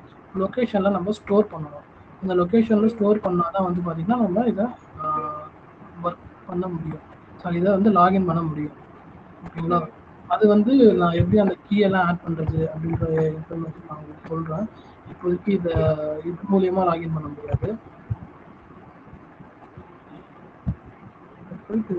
Speaker 1: லொக்கேஷனில் நம்ம ஸ்டோர் பண்ணணும். இந்த லொக்கேஷனில் ஸ்டோர் பண்ணால் தான் வந்து பார்த்தீங்கன்னா நம்ம இதை ஒர்க் பண்ண முடியும். ஸோ இதை வந்து லாகின் பண்ண முடியும். ஓகேங்களா? அது வந்து நான் எப்படி அந்த கீயெல்லாம் ஆட் பண்ணுறது அப்படின்ற இன்ஃபர்மேஷன் நான் உங்களுக்கு சொல்கிறேன். இப்போதைக்கு இது மூலியமா லாகின் பண்ண முடியாது. போயிட்டு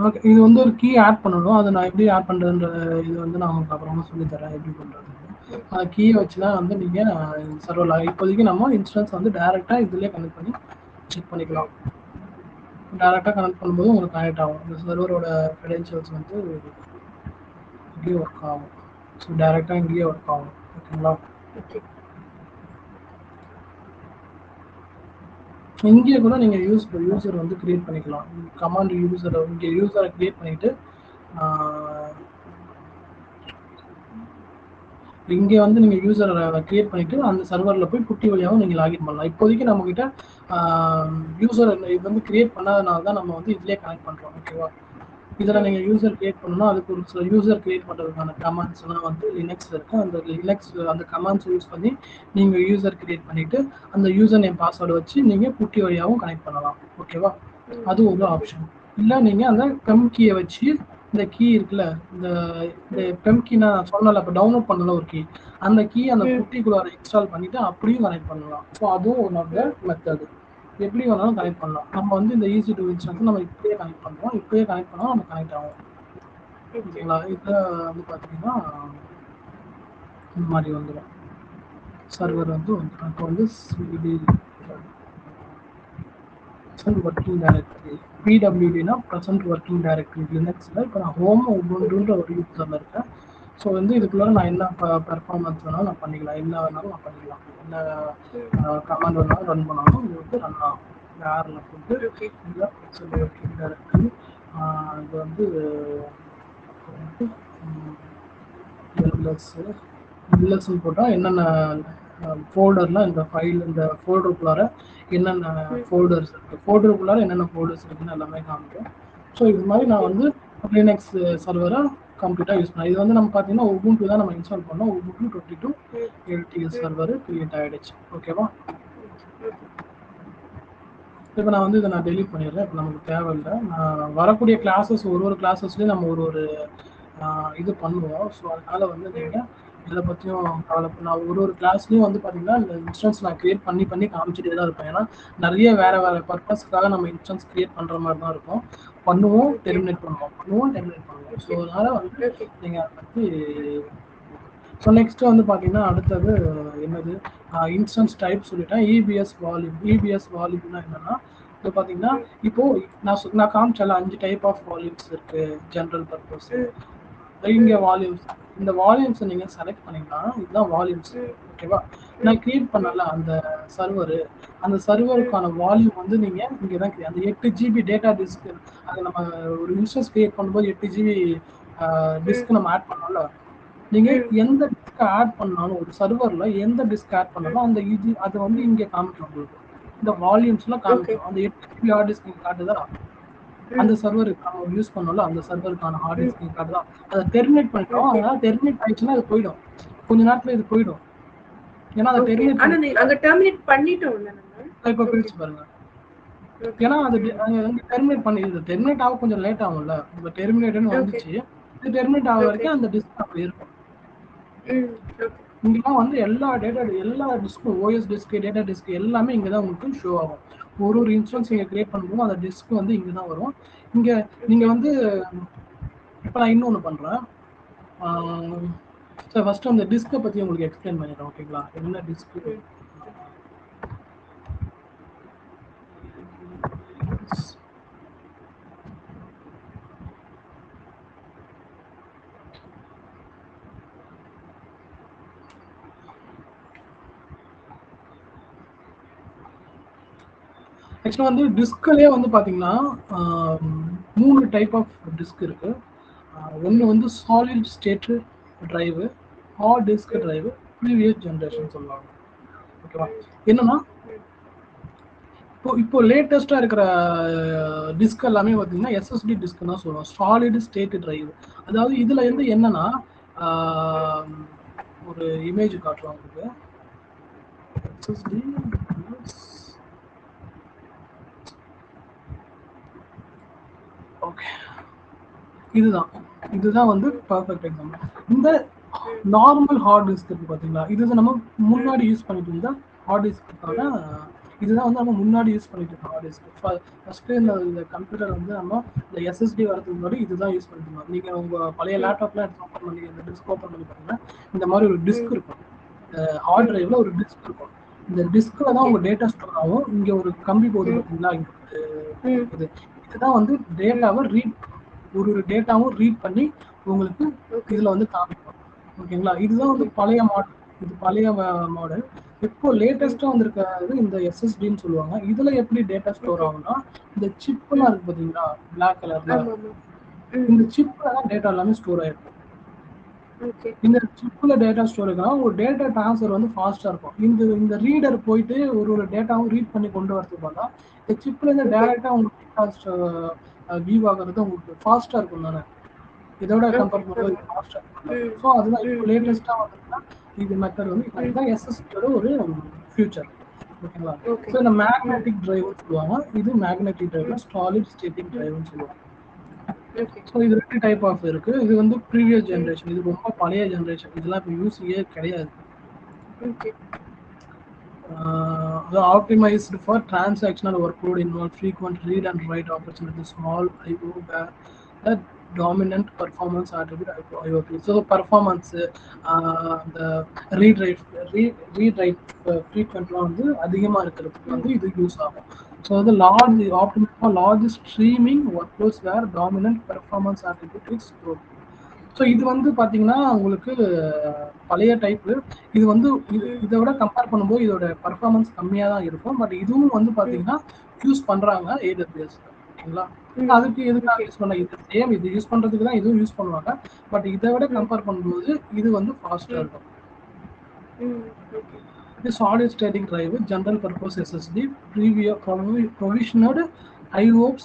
Speaker 1: ஓகே, இது வந்து ஒரு கீ ஆட் பண்ணணும். அதை நான் எப்படி ஆட் பண்ணுறதுன்ற இது வந்து நான் உங்களுக்கு அப்புறமா சொல்லித்தரேன் எப்படி பண்ணுறது. அந்த கீயை வச்சு தான் வந்து நீங்கள் சர்வர் இப்போதைக்கு நம்ம இன்ஸ்டன்ஸ் வந்து டேரெக்டாக இதுலேயே கனெக்ட் பண்ணி செக் பண்ணிக்கலாம். டேரெக்டாக கனெக்ட் பண்ணும்போது உங்களுக்கு கனெக்ட் ஆகும். இந்த சர்வரோட க்ரெடென்ஷியல்ஸ் வந்து இங்கேயே ஒர்க் ஆகும். ஸோ டேரெக்டாக இங்கேயே ஒர்க் ஆகும். ஓகேங்களா? இங்கே கூட நீங்கள் யூசர் வந்து கிரியேட் பண்ணிக்கலாம். கமாண்ட் யூசரை இங்கே யூசரை கிரியேட் பண்ணிட்டு இங்கே வந்து நீங்கள் யூசரை கிரியேட் பண்ணிட்டு அந்த சர்வரில் போய் குட்டி வழியாகவும் நீங்கள் லாகின் பண்ணலாம். இப்போதைக்கு நம்மக்கிட்ட யூசர் இது வந்து கிரியேட் பண்ணாதனால தான் நம்ம வந்து இதிலே கனெக்ட் பண்ணுறோம். ஓகேவா? இதில் நீங்கள் யூசர் கிரியேட் பண்ணணும்னா அதுக்கு ஒரு சில யூசர் கிரியேட் பண்ணுறதுக்கான கமாண்ட்ஸ்லாம் வந்து லினக்ஸில் இருக்குது. அந்த லினக்ஸ் அந்த கமாண்ட்ஸ் யூஸ் பண்ணி நீங்கள் யூசர் கிரியேட் பண்ணிவிட்டு அந்த யூசர் நேம் பாஸ்வேர்டு வச்சு நீங்கள் குட்டி வழியாகவும் கனெக்ட் பண்ணலாம். ஓகேவா? அது ஒரு ஆப்ஷன். இல்லை நீங்கள் அந்த பெம் கீயை வச்சு இந்த கீ இருக்குல்ல, இந்த பெம் கீ நான் சொன்னல, இப்போ டவுன்லோட் பண்ணல ஒரு கீ, அந்த கீ அந்த குட்டிக்குள்ளார இன்ஸ்டால் பண்ணிவிட்டு அப்படியும் கனெக்ட் பண்ணலாம். ஸோ அதுவும் ஒன் ஆஃப் த மெத்தடு. எப்படி வேணாலும் கனெக்ட் பண்ணலாம். நம்ம வந்து இந்த ஈஸி டு இன்ஸ்டான்ஸ் நம்ம இப்படியே கனெக்ட் பண்ணுறோம். இப்படியே கனெக்ட் பண்ணால் நம்ம கனெக்ட் ஆகும். ஓகேங்களா? இதில் வந்து பார்த்தீங்கன்னா இந்த மாதிரி வந்துடும். சர்வர் வந்து வந்துடும். இப்போ வந்து சிடி ப்ரெசன்ட் ஒர்க்கிங் டைரக்டரி, பிடபிள்யூடினா ப்ரெசன்ட் ஒர்க்கிங் டைரக்டரி லினக்ஸில். இப்போ நான் ஹோம் உபுண்டுன்ற ஒரு யூஸரில் இருக்கேன். ஸோ வந்து இதுக்குள்ளே நான் என்ன பெர்ஃபார்மன்ஸ் வேணாலும் நான் பண்ணிக்கலாம், என்ன வேணாலும் நான் பண்ணிக்கலாம், என்ன கமாண்ட் வேணாலும் ரன் பண்ணாலும் இது வந்து ரன் ஆகும். யாரில் போட்டு இல்லை ப்ரெசன்ட் ஒர்க்கிங் டைரக்டரி இது வந்து எல்எஸ்ன்னு போட்டால் என்னென்ன ஃபோல்டர்லாம் இந்த ஃபைல் இந்த ஃபோல்டருக்குள்ளார என்னென்ன ஃபோல்டர்ஸ் இருக்குது, ஃபோல்டருக்குள்ளார என்னென்ன ஃபோல்டர்ஸ் இருக்குன்னு எல்லாமே காமிக்கும். ஸோ இது மாதிரி நான் வந்து லினக்ஸ் சர்வரை கம்ப்ளீட்டாக யூஸ் பண்ணேன். இது வந்து நம்ம பார்த்தீங்கன்னா உபுண்டு தான் நம்ம இன்ஸ்டால் பண்ணோம். உபுண்டு 22 LTS சர்வர் கிரியேட் ஆகிடுச்சு. ஓகேவா? இப்போ நான் வந்து இதை நான் டெலீட் பண்ணிடுறேன். இப்போ நமக்கு தேவையில்லை. நான் வரக்கூடிய கிளாஸஸ் ஒரு கிளாஸஸ்லேயும் நம்ம ஒரு இது பண்ணுவோம். ஸோ அதனால் வந்து நீங்கள் இதை பற்றியும் கவலைப்பட நான் ஒரு கிளாஸ்லேயும் வந்து பார்த்தீங்கன்னா இந்த இன்ஸ்டன்ஸ் நான் கிரியேட் பண்ணி காமிச்சிட்டே தான் இருப்பேன். ஏன்னா நிறைய வேறு பர்பஸ்க்காக நம்ம இன்ஸ்டன்ஸ் கிரியேட் பண்ணுற மாதிரி தான் இருக்கும். பண்ணுவோம், டெர்மினேட் பண்ணுவோம். ஸோ அதனால் வந்து நீங்கள் அதை பற்றி ஸோ நெக்ஸ்ட் வந்து பார்த்தீங்கன்னா அடுத்தது என்னது இன்ஸ்டன்ஸ் டைப் சொல்லிட்டேன். இபிஎஸ் வால்யூம்னா என்னன்னா இப்போ பார்த்தீங்கன்னா இப்போ நான் காமிச்சால 5 டைப் ஆஃப் வால்யூம்ஸ் இருக்கு. ஜென்ரல் பர்பஸ், இங்கே வால்யூம்ஸ், இந்த வால்யூம்ஸை நீங்கள் செலக்ட் பண்ணிங்கன்னா இதுதான் வால்யூம்ஸ். ஓகேவா? நான் கிரியேட் பண்ணல அந்த சர்வருக்கான வால்யூம் வந்து நீங்கள் இங்கே தான் அந்த 8 GB டேட்டா டிஸ்க், அதை நம்ம ஒரு இன்ஸ்டன்ஸ் கிரியேட் பண்ணும்போது 8 GB டிஸ்க் நம்ம ஆட் பண்ணோம்ல, நீங்கள் எந்த டிஸ்க் ஆட் பண்ணாலும் ஒரு சர்வரில் எந்த டிஸ்க் ஆட் பண்ணாலும் அந்த அது வந்து இங்கே காமிக்கும். உங்களுக்கு இந்த வால்யூம்ஸ்லாம் காமிக்கும். அந்த 8 GB ஹார்ட் டிஸ்க் காட்டுதா, அந்த சர்வர் நம்ம யூஸ் பண்ணோம்ல அந்த சர்வருக்கான ஹார்ட் டிஸ்க் காட்டுதா. அதை டெர்மினேட் பண்ணிட்டோம். அதனால டெர்மினேட் ஆயிடுச்சுன்னா அது போயிடும். கொஞ்ச நேரத்தில் இது போயிடும். ஏன்னா அதை
Speaker 2: டெர்மினேட் பண்ணிட்டோம்.
Speaker 1: இப்போ பிரிச்சு பாருங்க. ஏன்னா அது டெர்மினேட் பண்ணிடுது. டெர்மினேட் ஆக கொஞ்சம் லேட் ஆகும்ல. இப்போ டெர்மினேட்னு வந்துச்சு, இது டெர்மினேட் ஆக வரைக்கும் அந்த டிஸ்க் அப்படி இருக்கும். இங்கெல்லாம் வந்து எல்லா டிஸ்க்கும், ஓஎஸ் டிஸ்க், டேட்டா டிஸ்க் எல்லாமே இங்கே தான் உங்களுக்கு ஷோ ஆகும். ஒரு இன்ஸ்டன்ஸ் நீங்கள் கிரியேட் பண்ணும்போது அந்த டிஸ்க் வந்து இங்கே தான் வரும். இங்கே நீங்கள் வந்து இப்போ நான் இன்னொன்று பண்ணுறேன். சார் ஃபஸ்ட்டு அந்த டிஸ்கை பற்றி உங்களுக்கு எக்ஸ்பிளைன் பண்ணிடுறேன். ஓகேங்களா? என்ன டிஸ்க்கு ஆக்சுவலாக வந்து டிஸ்கிலே வந்து பார்த்தீங்கன்னா 3 டைப் ஆஃப் டிஸ்க் இருக்குது. ஒன்று வந்து solid state drive, hard disk drive, previous generation சொல்லுவாங்க. ஓகேவா? என்னன்னா இப்போ லேட்டஸ்ட்டாக இருக்கிற டிஸ்க் எல்லாமே பார்த்தீங்கன்னா எஸ்எஸ்டி டிஸ்க் தான் சொல்லுவோம். Solid state drive. அதாவது இதில் வந்து என்னன்னா ஒரு இமேஜ் காட்டுறோம் உங்களுக்கு. எஸ்எஸ்டி ஓகே, இதுதான் வந்து பர்ஃபெக்ட் எக்ஸாம்பிள். இந்த நார்மல் ஹார்ட் டிஸ்க் இருக்கு பார்த்தீங்களா, இதுதான் நம்ம முன்னாடி யூஸ் பண்ணிட்டு இருந்தா ஹார்ட் டிஸ்க்குக்காக. இதுதான் வந்து நம்ம முன்னாடி யூஸ் பண்ணிட்டு இருக்கோம் ஹார்ட் டிஸ்க். ஃபர்ஸ்ட் இந்த கம்ப்யூட்டர் வந்து நம்ம இந்த எஸ்எஸ்டி வரதுக்கு முன்னாடி இதுதான் யூஸ் பண்ணிட்டு இருந்தோம். நீங்கள் உங்கள் பழைய லேப்டாப்லாம் எடுத்து ஓப்பன் பண்ணி இந்த டிஸ்க் ஓப்பன் பண்ணி பார்த்தீங்கன்னா இந்த மாதிரி ஒரு டிஸ்க் இருக்கும். ஹார்ட் டிரைவ்ல ஒரு டிஸ்க் இருக்கும். இந்த டிஸ்கில் தான் உங்கள் டேட்டா ஸ்டோர் ஆகும். இங்கே ஒரு கம்பி போகுது பார்த்தீங்களா, இதுதான் வந்து டேட்டாவை ஒரு டேட்டாவும் ரீட் பண்ணி உங்களுக்கு இதில் வந்து காமிக்கும். ஓகேங்களா? இதுதான் வந்து பழைய மாடல். இது பழைய மாடல். இப்போ லேட்டஸ்டா வந்திருக்கிறது இந்த எஸ்எஸ்டின்னு சொல்லுவாங்க. இதுல எப்படி டேட்டா ஸ்டோர்
Speaker 2: ஓகே.
Speaker 1: ஆகும்னா, இந்த சிப்லாம் இருக்கு பாத்தீங்களா, பிளாக் கலர்ல,
Speaker 2: ஆமா, ஆமா.
Speaker 1: இந்த சிப்ல தான் டேட்டா எல்லாமே ஸ்டோர் ஆயிருக்கும்.
Speaker 2: ஓகே.
Speaker 1: இந்த சிப்ல டேட்டா ஸ்டோரேஜ்னா ஒரு டேட்டா ட்ரான்ஸ்ஃபர் வந்து ஃபாஸ்டா இருக்கும். இந்த ரீடர் போயிட்டு ஒரு டேட்டாவும் ரீட் பண்ணி கொண்டு வரதுக்கு பதிலா இந்த சிப்ல இருந்து
Speaker 2: ஓகே.
Speaker 1: டைரக்டா உங்களுக்கு டேட்டா வியூ ஆகுறது உங்களுக்கு ஃபாஸ்டா இருக்கும் தானே. இதோட
Speaker 2: ஓகே.
Speaker 1: கம்பேர் பண்ணும்போது
Speaker 2: ஆமா.
Speaker 1: இது ஃபாஸ்டா இருக்கும்.
Speaker 2: ம்.
Speaker 1: ஸோ அதுதான் இப்போ
Speaker 2: ம். ம்.
Speaker 1: லேட்டஸ்டா வந்திருக்குன்னா இது மெத்தட் வந்து இதுதான் எஸ்எஸ்டியோட ஒரு ஃபியூச்சர். ஓகேங்களா.
Speaker 2: ஓகே.
Speaker 1: ஸோ இந்த
Speaker 2: ம்.
Speaker 1: மேக்னெட்டிக் டிரைவ்னு சொல்லுவாங்க. இது மேக்னெட்டிக் டிரைவ்ல
Speaker 2: ம்.
Speaker 1: சாலிட் ஸ்டேட்டிக்
Speaker 2: ம்.
Speaker 1: டிரைவ்னு சொல்லுவாங்க.
Speaker 2: ஓகே.
Speaker 1: ஸோ இது 2 டைப் ஆஃப் இருக்கு. இது வந்து ப்ரீவியஸ்
Speaker 2: ம்.
Speaker 1: ஜெனரேஷன். இது ரொம்ப பழைய ஜெனரேஷன். இதெல்லாம் இப்போ யூஸே கிடையாது.
Speaker 2: Okay.
Speaker 1: Optimized for transactional workload involve frequent read and write opportunities, small IO where the dominant performance attribute IOP. So performance the read write read write frequentலாம் வந்து அதிகமாக இருக்கிறதுக்கு
Speaker 2: ம்.
Speaker 1: வந்து இது யூஸ் ஆகும். ஸோ வந்து large optimise for large streaming workloads where dominant performance attribute is stored. So இது வந்து பார்த்தீங்கன்னா உங்களுக்கு பழைய டைப்பு. இது வந்து இதை விட கம்பேர் பண்ணும்போது இதோட பர்ஃபார்மன்ஸ் கம்மியாக தான் இருக்கும். பட் இதுவும் வந்து பார்த்தீங்கன்னா யூஸ் பண்ணுறாங்க AWS. ஓகேங்களா. அதுக்கு எதுக்காக யூஸ் பண்ண இது சேம் இது யூஸ் பண்ணுறதுக்கு தான் இதுவும் யூஸ் பண்ணுவாங்க. பட் இதை விட கம்பேர் பண்ணும்போது இது வந்து ஃபாஸ்ட்டாக இருக்கும். இது solid static drive, general purpose SSD, ப்ரொவிஷனர்டு IOPS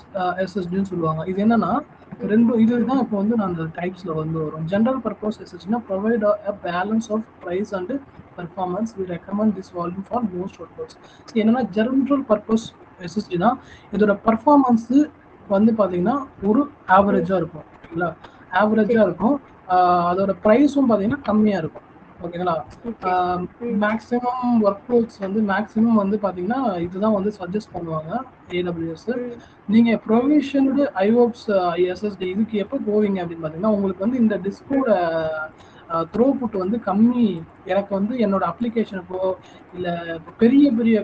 Speaker 1: SSDன்னு சொல்லுவாங்க. இது என்னன்னா ரெண்டும் இதுதான் இப்போ வந்து நான் அந்த டைப்ஸ்ல வந்து வரும். ஜெனரல் பர்பஸ் SSDனா provide a balance of price and performance. We recommend this volume for most workloads. என்னன்னா ஜெனரல் பர்பஸ் SSDனா இதோட பர்ஃபார்மன்ஸ் வந்து பார்த்தீங்கன்னா ஒரு ஆவரேஜா இருக்கும். ஓகேங்களா. ஆவரேஜா இருக்கும். அதோட ப்ரைஸும் பார்த்தீங்கன்னா கம்மியாக இருக்கும். ஓகேங்களா. மேக்ஸிமம் ஒர்க்லோட்ஸ் வந்து மேக்ஸிமம் வந்து பார்த்தீங்கன்னா இதுதான் வந்து சஜஸ்ட் பண்ணுவாங்க AWS. நீங்கள் ப்ரொவிஷனடு IOPS SSD இதுக்கு எப்போ போவீங்க அப்படின்னு பார்த்தீங்கன்னா உங்களுக்கு வந்து இந்த டிஸ்கோட த்ரோபுட் வந்து கம்மி. எனக்கு வந்து என்னோட அப்ளிகேஷனுக்கோ இல்லை பெரிய பெரிய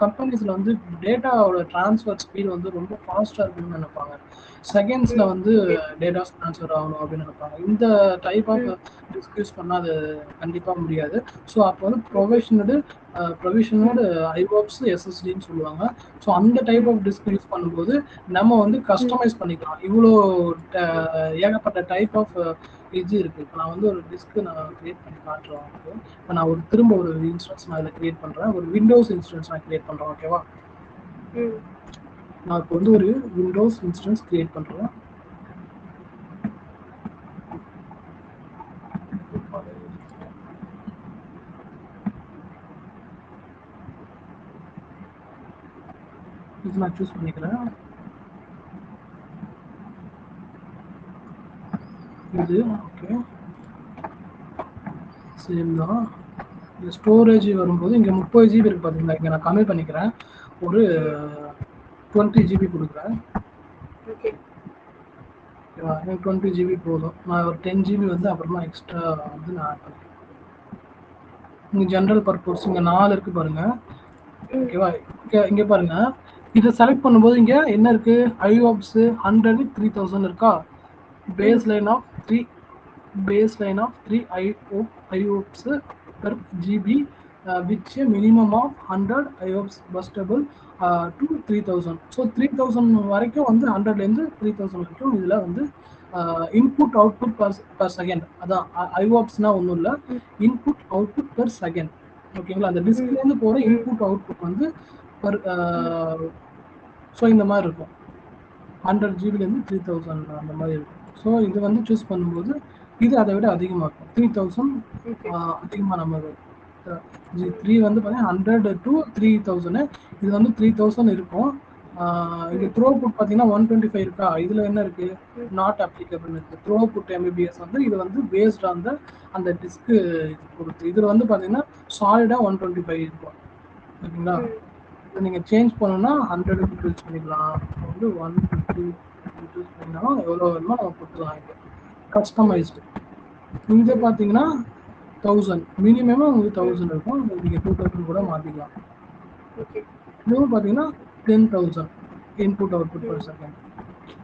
Speaker 1: கம்பெனிஸில் வந்து டேட்டாவோட ட்ரான்ஸ்ஃபர் ஸ்பீடு வந்து ரொம்ப ஃபாஸ்ட்டாக இருக்கணும்னு நினைப்பாங்க. செகண்ட்ஸில் வந்து டேட்டாஸ் ட்ரான்ஸ்ஃபர் ஆகணும் அப்படின்னு நினைப்பாங்க. இந்த டைப் ஆஃப் டிஸ்க் யூஸ் பண்ணால் அது கண்டிப்பாக முடியாது. ஸோ அப்போ வந்து ப்ரொவிஷனோட IOPS SSDன்னு சொல்லுவாங்க. ஸோ அந்த டைப் ஆஃப் டிஸ்க் யூஸ் பண்ணும்போது நம்ம வந்து கஸ்டமைஸ் பண்ணிக்கலாம். இவ்வளோ ஏகப்பட்ட டைப் ஆஃப் இது இருக்கு. இப்போ நான் வந்து ஒரு டிஸ்க்கு நான் கிரியேட் பண்ணி காட்டுறேன் உங்களுக்கு. இப்போ நான் திரும்ப ஒரு இன்ஸ்டன்ஸ் நான் இதில் கிரியேட் பண்ணுறேன். ஒரு விண்டோஸ் இன்ஸ்டன்ஸ் நான் கிரியேட் பண்ணுறேன். ஓகேவா. நான் இப்போ வந்து ஒரு விண்டோஸ் இன்ஸ்டன்ஸ் கிரியேட் பண்ணுறேன். இது நான் சூஸ் பண்ணிக்கிறேன். இது ஓகே சேம் தான். இந்த ஸ்டோரேஜ் வரும்போது இங்கே 30 GB இருக்கு பார்த்தீங்களா. இங்கே நான் கம்மி பண்ணிக்கிறேன். ஒரு 20 GB கொடுக்குறேன். ஓகேவா. எனக்கு 20 GB போதும். நான் ஒரு 10 GB வந்து அப்புறமா எக்ஸ்ட்ரா வந்து நான் ஆட் பண்ணிக்கிறேன். இங்கே ஜென்ரல் பர்பஸ் இங்கே 4 இருக்கு பாருங்க. ஓகேவா. இங்கே பாருங்க. இதை செலக்ட் பண்ணும்போது இங்கே என்ன இருக்கு, IOPS 100 3000 இருக்கா. Baseline of 3 IOPS per GB which a minimum of 100 IOPS bustable to 3000. So 3000 வரைக்கும் வந்து 100லேருந்து 3000 வரைக்கும் இதில் வந்து இன்புட் அவுட்புட் பர் செகண்ட். அதான் IOPSனா ஒன்றும் இல்லை, இன்புட் அவுட்புட் பெர் செகண்ட். ஓகேங்களா. அந்த டிஸ்க்லேருந்து போகிற இன்புட் அவுட்புட் வந்து பர் ஸோ இந்த மாதிரி இருக்கும். 100 GB 3000 அந்த மாதிரி இருக்கும். ஸோ இது வந்து சூஸ் பண்ணும்போது இது அதை விட அதிகமாக இருக்கும். 3000 அதிகமாக நம்ம G3 வந்து பார்த்தீங்கன்னா 100 to 3000. இது வந்து 3000 இருக்கும். இது த்ரோபுட் பார்த்தீங்கன்னா 125 இருக்கா. இதில் என்ன இருக்கு, நாட் அப்ளிகபிள் இருக்கு. த்ரோபுட் MBPS வந்து இது வந்து பேஸ்ட் அந்த டிஸ்க்கு பொறுத்து. இதில் வந்து பார்த்தீங்கன்னா சாலிடாக 125 இருக்கும். ஓகேங்களா. இதை நீங்கள் சேஞ்ச் பண்ணணும்னா 100 யூஸ் பண்ணிக்கலாம். வந்து 150 யூஸ் பண்ணினாலும் எவ்வளோ வேணுமோ நம்ம கொடுத்துக்கலாம். இது கஸ்டமைஸ்டு. இங்கே பார்த்தீங்கன்னா 1000 மினிமமாக உங்களுக்கு 1000 இருக்கும். நீங்கள் 2000 கூட மாற்றிக்கலாம். இதுவும் பார்த்தீங்கன்னா 10,000 input output per second.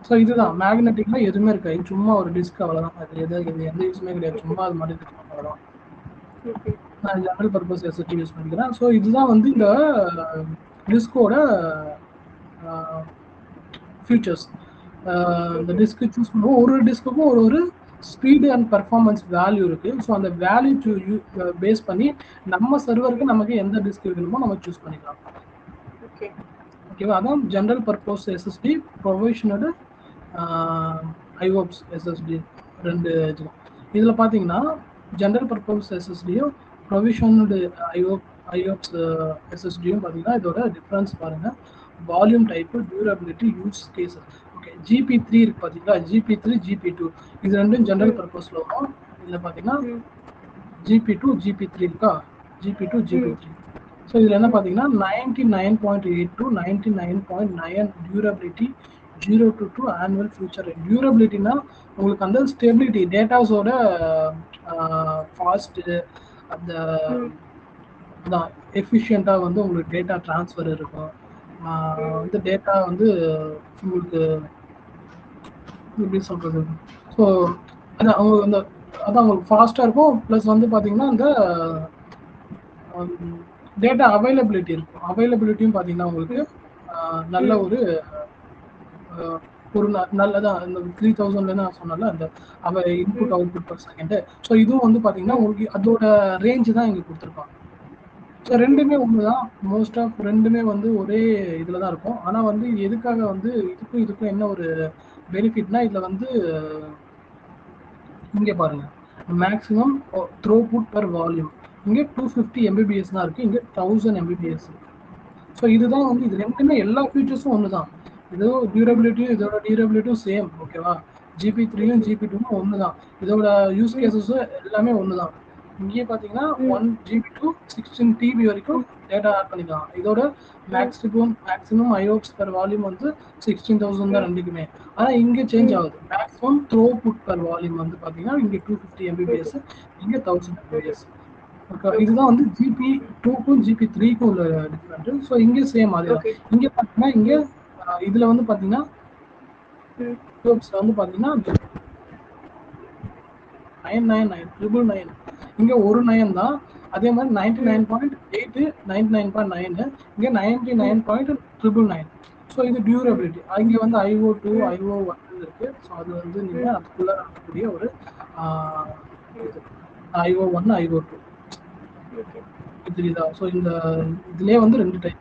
Speaker 1: So இதுதான் மேக்னெட்டிக்ல எதுவுமே இருக்காது. சும்மா ஒரு டிஸ்க் அவ்வளோதான். அது எந்த யூஸுமே கிடையாது. சும்மா அது மாதிரி அவ்வளோதான். நான் ஜெனரல் பர்பஸ் எஸ்எஸ்டி யூஸ் பண்ணிக்கிறேன். ஸோ இதுதான் வந்து இந்த டிஸ்கோட ஃபீச்சர்ஸ். இந்த டிஸ்க்கு சூஸ் பண்ணுவோம். ஒரு டிஸ்க்குக்கும் ஒரு ஸ்பீடு அண்ட் பர்ஃபார்மன்ஸ் வேல்யூ இருக்கு. ஸோ அந்த வேல்யூ பேஸ் பண்ணி நம்ம சர்வருக்கு நமக்கு எந்த டிஸ்க் வேணுமோ நம்ம சூஸ் பண்ணிக்கலாம். ஓகேவா? அதான் ஜெனரல் பர்பஸ் எஸ்எஸ்டி, ப்ரொவிஷனடு ஐஓப்ஸ் எஸ்எஸ்டி ரெண்டு இது. இதில் பார்த்தீங்கன்னா ஜெனரல் பர்பஸ் எஸ்எஸ்டியும் ப்ரொவிஷனடு ஐஓப்ஸ் எஸ்எஸ்டியும் பார்த்தீங்கன்னா இதோட டிஃப்ரென்ஸ் பாருங்கள். Volume type, durability, use cases. Okay, G P three இருக்கு பார்த்தீங்களா? ஜிபி3, ஜிபி2 இது ரெண்டும் ஜெனரல் பர்பஸில் வரும். இதில் பார்த்தீங்கன்னா ஜிபி2, ஜிபி3 இருக்கா? ஜிபி2, ஜிபி3. ஸோ இதில் என்ன பார்த்தீங்கன்னா 99.8 to 99.9 durability, 0 to 2 annual future rate. டியூரபிலிட்டினா உங்களுக்கு அந்த ஸ்டெபிலிட்டி, டேட்டாஸோட ஃபாஸ்ட்டு, அந்த அதான் எஃபிஷியண்ட்டாக வந்து உங்களுக்கு டேட்டா ட்ரான்ஸ்ஃபர் இருக்கும். வந்து டேட்டா வந்து உங்களுக்கு எப்படி சொல்கிறது, ஸோ அதான் அவங்க அந்த அதான் உங்களுக்கு ஃபாஸ்ட்டாக இருக்கும். ப்ளஸ் வந்து பார்த்தீங்கன்னா அந்த டேட்டா அவைலபிலிட்டி இருக்கும். அவைலபிலிட்டியும் பார்த்தீங்கன்னா உங்களுக்கு நல்ல ஒரு நல்லதான். இந்த 3000 நான் சொன்னால அந்த input output per second. So இதுவும் வந்து பார்த்தீங்கன்னா உங்களுக்கு அதோட ரேஞ்சு தான் இங்கே கொடுத்துருப்பாங்க. ஸோ ரெண்டுமே ஒன்று தான். மோஸ்ட் ஆஃப் ரெண்டுமே வந்து ஒரே இதில் தான் இருக்கும். ஆனால் வந்து எதுக்காக வந்து இதுக்கும் என்ன ஒரு பெனிஃபிட்னா, இதில் வந்து இங்கே பாருங்கள், மேக்ஸிமம் த்ரோபுட் பர் வால்யூம் இங்கே 250 MBPS தான் இருக்குது, இங்கே 1000 MBPS இருக்குது. ஸோ இதுதான் வந்து இது ரெண்டுமே எல்லா ஃபீச்சர்ஸும் ஒன்று தான். இதோ டியூரபிலிட்டியும் இதோட டியூரபிலிட்டியும் சேம். ஓகேவா? ஜிபி3யும் ஜிபி2ம் ஒன்று தான். இதோட யூஸ் கேசஸும் எல்லாமே ஒன்று தான். இங்கேயே பார்த்தீங்கன்னா 1 GB to 16 TB வரைக்கும் டேட்டா ஆட் பண்ணிக்கலாம். இதோட மேக்ஸிமம் ஐஓப்ஸ் பர் வால்யூம் வந்து 16,000 தான் ரெண்டுக்குமே. ஆனால் இங்கே சேஞ்ச் ஆகுது. மேக்ஸிமம் த்ரோபுட் பர் வால்யூம் வந்து பார்த்தீங்கன்னா இங்கே 250 MBPS, இங்கே 1000 MBPS. ஓகே, இதுதான் வந்து ஜிபி2க்கும் ஜிபி3க்கும் உள்ள டிஃப்ரெண்ட். ஸோ இங்கே சேம் அதே தான். இங்கே பார்த்தீங்கன்னா இங்கே இதில் வந்து பார்த்தீங்கன்னா வந்து பார்த்தீங்கன்னா 999 இங்கே ஒரு 9 தான். அதே மாதிரி 99.8, 99.9 இங்கே 99.999. ஸோ இது டியூரபிலிட்டி. இங்கே வந்து IO2, IO1 இருக்கு. ஸோ அது வந்து நீங்கள் அதுக்குள்ள நடக்கக்கூடிய ஒரு IO1, IO2 இதுதான். ஸோ இந்த இதுலேயே வந்து 2 டைப்.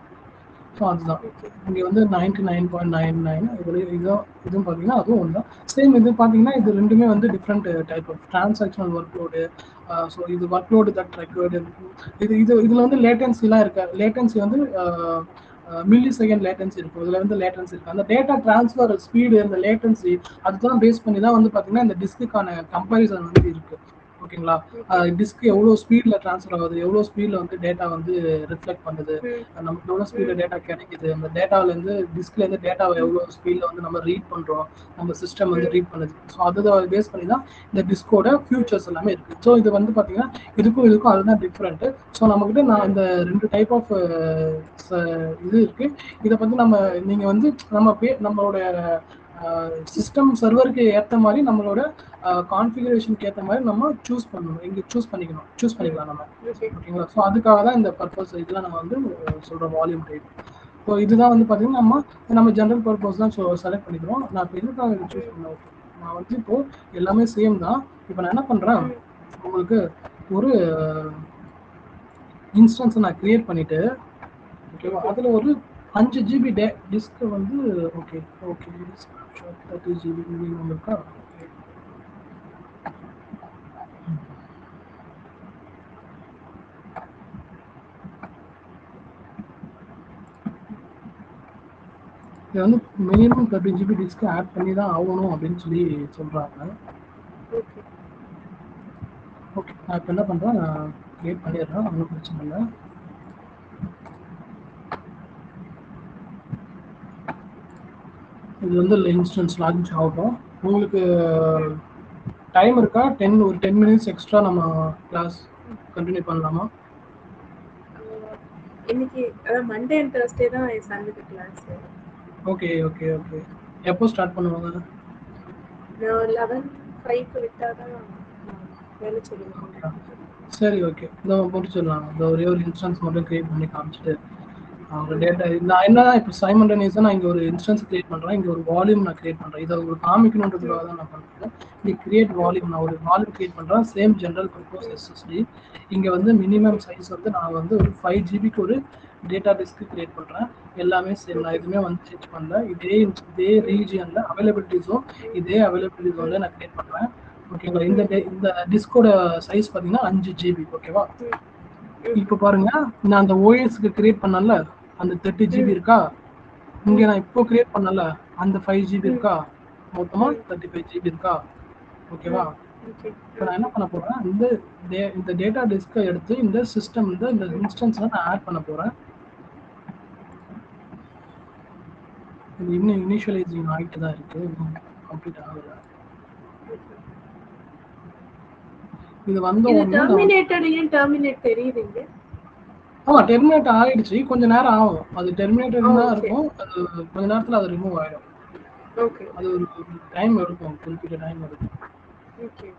Speaker 1: ஸோ அதுதான் இங்கே வந்து 99.99 இதுவும் பார்த்தீங்கன்னா அதுவும் ஒன்று தான். சேம் இது பார்த்தீங்கன்னா இது ரெண்டுமே வந்து different type of transactional workload. So இது ஒர்க்லோடு தட் ரெக்வயர்டு. இதில் வந்து லேட்டன்சிலாம் இருக்கா? லேட்டன்சி வந்து மில்லி செகண்ட் லேட்டன்சி இருக்கும். இதில் வந்து லேட்டன்சி இருக்குது. அந்த டேட்டா டிரான்ஸ்ஃபர் ஸ்பீடு, அந்த லேட்டன்சி அதுதான் பேஸ் பண்ணி தான் வந்து பார்த்தீங்கன்னா இந்த டிஸ்க்குக்கான கம்பேரிசன் வந்து இருக்குது. ஓகேங்களா? டிஸ்க் எவ்வளோ ஸ்பீடில் ட்ரான்ஸ்ஃபர் ஆகுது, எவ்வளோ ஸ்பீடில் வந்து டேட்டா வந்து ரிஃப்ளெக்ட் பண்ணுது, நமக்கு எவ்வளோ ஸ்பீடில் டேட்டா கிடைக்குது, அந்த டேட்டாவிலேருந்து டிஸ்க்லேருந்து டேட்டாவை எவ்வளோ ஸ்பீடில் வந்து நம்ம ரீட் பண்ணுறோம், நம்ம சிஸ்டம் வந்து ரீட் பண்ணுது. ஸோ அதை பேஸ் பண்ணி தான் இந்த டிஸ்கோட ஃபியூச்சர்ஸ் எல்லாமே இருக்குது. ஸோ இது வந்து பார்த்தீங்கன்னா இதுக்கும் அதுதான் டிஃப்ரெண்ட்டு. ஸோ நம்மக்கிட்ட நான் இந்த 2 டைப் ஆஃப் இது இருக்குது. இதை பற்றி நீங்கள் வந்து நம்மளோட சிஸ்டம் சர்வருக்கு ஏற்ற மாதிரி நம்மளோட கான்ஃபிகரேஷனுக்கு ஏற்ற மாதிரி நம்ம சூஸ் பண்ணணும். இங்கே சூஸ் பண்ணிக்கலாம் நம்ம. ஓகேங்களா? ஸோ அதுக்காக தான் இந்த பர்பஸ் இதெல்லாம் நம்ம வந்து சொல்கிறோம் வால்யூம் டைப். ஸோ இதுதான் வந்து பார்த்தீங்கன்னா நம்ம ஜென்ரல் பர்பஸ் தான் செலக்ட் பண்ணிக்கிறோம். நான் இப்போ எதுக்காக இதை சூஸ் பண்ணேன், நான் வந்து இப்போது எல்லாமே சேம் தான். இப்போ நான் என்ன பண்ணுறேன், உங்களுக்கு ஒரு இன்ஸ்டன்ஸை நான் க்ரியேட் பண்ணிவிட்டு, ஓகேவா, அதில் ஒரு 5 GB டிஸ்க்கு வந்து ஓகே 30 GB மினிமம் இருக்கா? இது வந்து மினிமம் 30 GB டிஸ்க்கு ஆட் பண்ணி தான் ஆகணும் அப்படின்னு சொல்லி சொல்கிறாங்க. ஓகே, நான் இப்போ என்ன பண்ணுறேன், நான் க்ரியேட் பண்ணிடுறேன், ஒன்றும் பிரச்சனை இல்லை. இது வந்து இன்ஸ்டன்ஸ் லான்ச் ஆகட்டும். உங்களுக்கு டைம் இருக்கா? ஒரு 10 மினிட்ஸ் எக்ஸ்ட்ரா நம்ம கிளாஸ் கண்டினியூ பண்ணலாமா?
Speaker 2: இன்னைக்கு மண்டே அண்ட் Thursday தான் சன்னுக்கு கிளாஸ்.
Speaker 1: ஓகே. எப்போ ஸ்டார்ட் பண்ணுவாங்க?
Speaker 2: நான் 11:05 விட்டா தான் வேலை சொல்லுவாங்க.
Speaker 1: சரி ஓகே, இதை முடிச்சிடலாம். இந்த ஒரே ஒரு இன்ஸ்டன்ஸ் மட்டும் கிரியேட் பண்ணி காமிச்சிட்டு அவங்க டேட்டா நான் என்ன இப்போ சைமல்டேனியஸாக நான் இங்கே ஒரு இன்ஸ்டன்ஸ் கிரியேட் பண்ணுறேன், இங்கே ஒரு வால்யூம் நான் கிரியேட் பண்ணுறேன். இதை உங்களுக்கு காமிக்கணுன்றதுக்காக தான் நான் பண்ணுறேன். இங்கே கிரியேட் வால்யூம், நான் ஒரு வால்யூம் கிரியேட் பண்ணுறேன், சேம் ஜென்ரல் பர்பஸ் எஸ்எஸ்டி. இங்கே வந்து மினிமம் சைஸ் வந்து நான் வந்து ஒரு 5 ஜிபிக்கு ஒரு டேட்டா டிஸ்க்கு கிரியேட் பண்ணுறேன். எல்லாமே சேம், நான் எதுவுமே வந்து சேஞ்ச் பண்ணல. இதே ரீஜியனில் அவைலபிலிட்டி ஜோன், இதே அவைலபிலிட்டி ஜோனில் நான் கிரியேட் பண்ணுறேன். ஓகேங்களா? இந்த டிஸ்கோட சைஸ் பார்த்தீங்கன்னா 5 ஜிபி. ஓகேவா? இப்போ பாருங்க, நான் அந்த ஓஎஸ்க்கு கிரியேட் பண்ணல, அந்த 30 ஜிபி இருக்கா? இங்கே நான் இப்போ கிரியேட் பண்ணல, அந்த 5 ஜிபி இருக்கா? மொத்தமா 35 ஜிபி இருக்கா? ஓகேவா? இப்போ நான் என்ன பண்ண போறேன், இந்த டேட்டா டிஸ்கை எடுத்து இந்த சிஸ்டம் இந்த இன்ஸ்டன்ஸ்ல நான் ஆட் பண்ண போறேன். இது இன்னும் இனிஷியலைசிங் ஆகிட்டு தான் இருக்கு, இன்னும் கம்ப்ளீட் ஆகல. இது வந்த
Speaker 2: டெர்மினேட் தெரியுதுங்க.
Speaker 1: ஆமா, டெர்மினேட் ஆயிடுச்சு. கொஞ்ச நேரம் ஆகும், அது டெர்மினேட்டட் தான் இருக்கும். அது கொஞ்ச நேரத்துல அது ரிமூவ் ஆயிடும்.
Speaker 2: ஓகே,
Speaker 1: அது ஒரு டைம் எடுக்கும், குறிப்பிட்ட டைம் எடுக்கும்.
Speaker 2: ஓகே.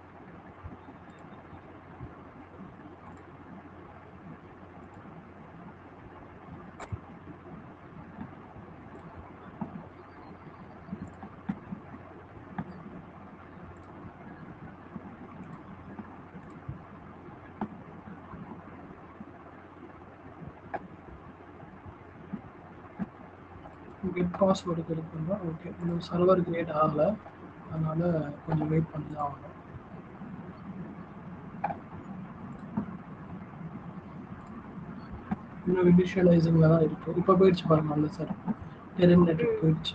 Speaker 1: கெட் பாஸ்வேர்டு கிளிக் பண்ணுறோம். ஓகே, இந்த சர்வர் கிரியேட் ஆகலை, அதனால கொஞ்சம் வெயிட் பண்ணி தான் ஆகணும். இன்னும் இனிஷியலைசிங்ல தான் இருக்கு. இப்போ போயிடுச்சு பாருங்க, அந்த சார் டெர்மினேட்டட் போயிடுச்சு.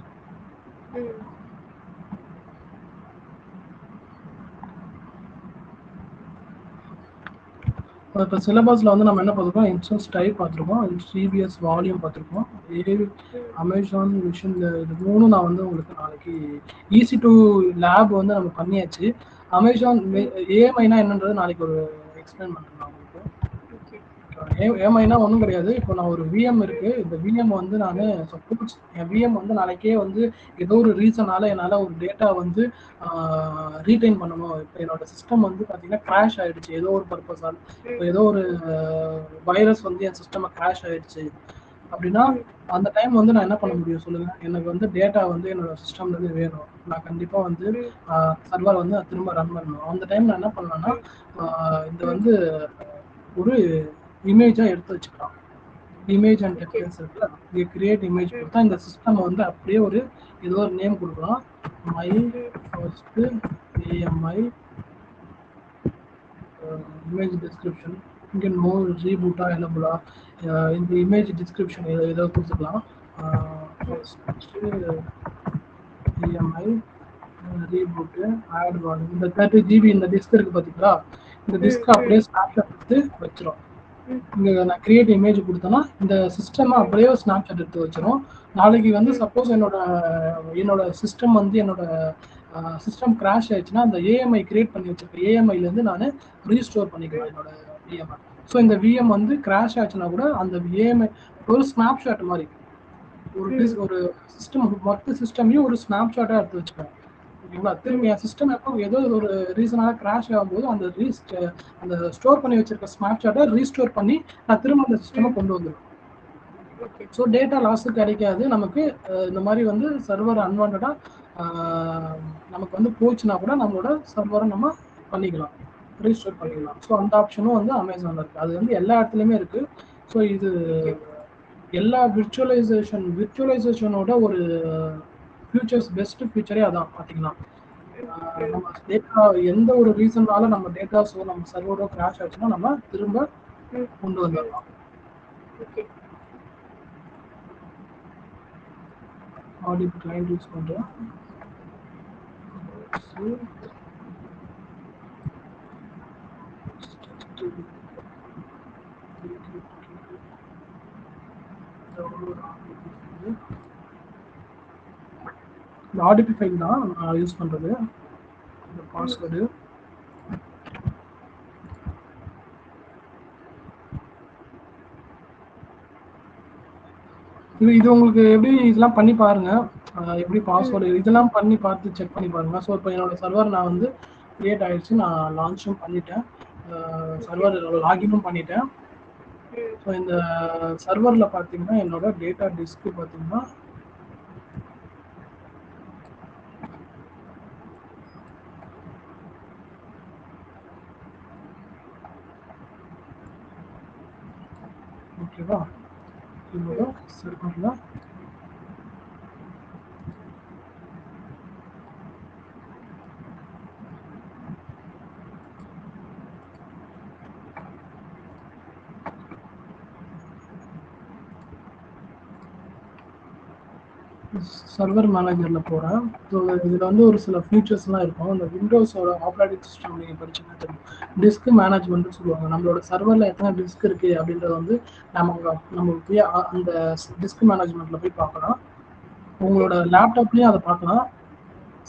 Speaker 1: இப்போ சிலபஸில் வந்து நம்ம என்ன பார்த்துருக்கோம், இன்ஸ்டன்ஸ் டைப் பார்த்துருக்கோம், சிபிஎஸ் வால்யூம் பார்த்துருக்கோம், அமேசான் மிஷின். இது மூணும் நான் வந்து உங்களுக்கு நாளைக்கு EC2 லேப் வந்து நம்ம பண்ணியாச்சு. அமேசான் ஏஎம்ஐனா என்னன்றது நாளைக்கு ஒரு எக்ஸ்பிளைன் பண்ணுறேன் நான் உங்களுக்கு. ஏஎம்ஐனா ஒன்றும் கிடையாது. இப்போ நான் ஒரு விஎம் இருக்கு, இந்த விஎம் வந்து நான் சப்போஸ் என் விஎம் வந்து நாளைக்கே வந்து ஏதோ ஒரு ரீசனால என்னால் ஒரு டேட்டா வந்து ரீடைன் பண்ணணும். இப்போ என்னோட சிஸ்டம் வந்து பார்த்தீங்கன்னா கிராஷ் ஆயிடுச்சு ஏதோ ஒரு பர்பஸால், இப்போ ஏதோ ஒரு வைரஸ் வந்து என் சிஸ்டமை கிராஷ் ஆயிடுச்சு அப்படின்னா அந்த டைம் வந்து நான் என்ன பண்ண முடியும் சொல்லுங்க? எனக்கு வந்து டேட்டா வந்து என்னோட சிஸ்டம்ல இருந்து வேணும், நான் கண்டிப்பா வந்து சர்வர் வந்து திரும்ப ரன் பண்ணணும். அந்த டைம் நான் என்ன பண்ணலாம்னா இந்த வந்து ஒரு இமேஜா எடுத்து வச்சுக்கலாம். இமேஜ் அண்ட் டெக்ஸ்ட் இருக்குல்ல, இங்கே கிரியேட் இமேஜ் கொடுத்தா இந்த சிஸ்டம் வந்து அப்படியே ஒரு ஏதோ ஒரு நேம் கொடுக்கலாம், my first AMI image description. இங்கே நோ ரீபூட்டா எனபிளா, இந்த இமேஜ் டிஸ்கிரிப்ஷன் ஏதோ கொடுத்துக்கலாம். EMI reboot add volume. இந்த 30 ஜிபி இந்த டிஸ்க் இருக்கு பார்த்தீங்களா, இந்த டிஸ்க் அப்படியே ஸ்னாப்ஷாட் எடுத்து வச்சிரும். இங்கே நான் கிரியேட் இமேஜ் கொடுத்தேன்னா இந்த சிஸ்டம் அப்படியே ஸ்னாப்ஷாட் எடுத்து வச்சிரும். நாளைக்கு வந்து சப்போஸ் என்னோட சிஸ்டம் வந்து என்னோட சிஸ்டம் கிராஷ் ஆயிடுச்சுன்னா அந்த ஏஎம்ஐ கிரியேட் பண்ணி வச்சிருக்கேன் ஏஎம்ஐலேருந்து நான் ரீஸ்டோர் பண்ணிக்கலாம் என்னோட விஎம்ஐ. ஸோ இந்த விஎம் வந்து கிராஷ் ஆச்சுன்னா கூட அந்த ஏஎம்ஐ ஒரு ஸ்னாப்ஷாட் மாதிரி ஒரு சிஸ்டம், மொத்த சிஸ்டமையும் ஒரு ஸ்னாப்ஷாட்டாக எடுத்து வச்சுப்பேன். ஓகேங்களா? திரும்பி என் சிஸ்டம் எப்போ ஏதோ ஒரு ரீசனால கிராஷ் ஆகும்போது அந்த ஸ்டோர் பண்ணி வச்சிருக்க ஸ்னாப்ஷாட்டை ரீஸ்டோர் பண்ணி நான் திரும்ப அந்த சிஸ்டமை கொண்டு வந்துடுவேன். ஸோ டேட்டா லாஸு கிடைக்காது நமக்கு. இந்த மாதிரி வந்து சர்வர் அன்வான்டா நமக்கு வந்து போச்சுன்னா கூட நம்மளோட சர்வரை நம்ம பண்ணிக்கலாம், ரீஸ்டோர் பண்ணிக்கலாம். ஸோ அந்த ஆப்ஷனும் வந்து அமேசானில் இருக்குது. அது வந்து எல்லா இடத்துலையுமே இருக்குது. ஸோ இது எல்லா விர்ச்சுவலைசேஷனோட ஒரு ஃபியூச்சர்ஸ், பெஸ்ட் ஃபியூச்சரே அதான் பார்த்தீங்கன்னா. நம்ம டேட்டா எந்த ஒரு ரீசன்னால நம்ம டேட்டாஸோ நம்ம சர்வரோ கிராஷ் ஆச்சுன்னா நம்ம திரும்ப கொண்டு வந்துடலாம். ஆடிட் கிளைண்ட் யூஸ் பண்ணுறேன். இந்த ஆடிபி ஃபைல் தான் நான் யூஸ் பண்ணுறது. இந்த பாஸ்வேர்டு இது உங்களுக்கு எப்படி இதெல்லாம் பண்ணி பாருங்க, எப்படி பாஸ்வேர்டு இதெல்லாம் பண்ணி பார்த்து செக் பண்ணி பாருங்க. ஸோ இப்போ என்னோட சர்வர் நான் வந்து கிரியேட் ஆயிடுச்சு, நான் லான்ச்சும் பண்ணிட்டேன். சர்வர் லாகினும் பண்ணிட்டேன். ஸோ இந்த சர்வரில் பார்த்தீங்கன்னா என்னோட டேட்டா டிஸ்க்கு பார்த்தீங்கன்னா ஓகேவா, என்னோட சர்வரில் சர்வர் மேனேஜரில் போகிறேன். ஸோ இதில் வந்து ஒரு சில ஃபீச்சர்ஸ்லாம் இருக்கும். இந்த விண்டோஸோட ஆப்ரேட்டிங் சிஸ்டம் நீங்கள் படிச்சுன்னா தெரியும், டிஸ்க் மேனேஜ்மெண்ட்னு சொல்லுவாங்க. நம்மளோட சர்வரில் எத்தனை டிஸ்க் இருக்குது அப்படின்றத வந்து நம்ம போய் அந்த டிஸ்க் மேனேஜ்மெண்ட்டில் போய் பார்க்கலாம். உங்களோட லேப்டாப்லேயும் அதை பார்க்கலாம்,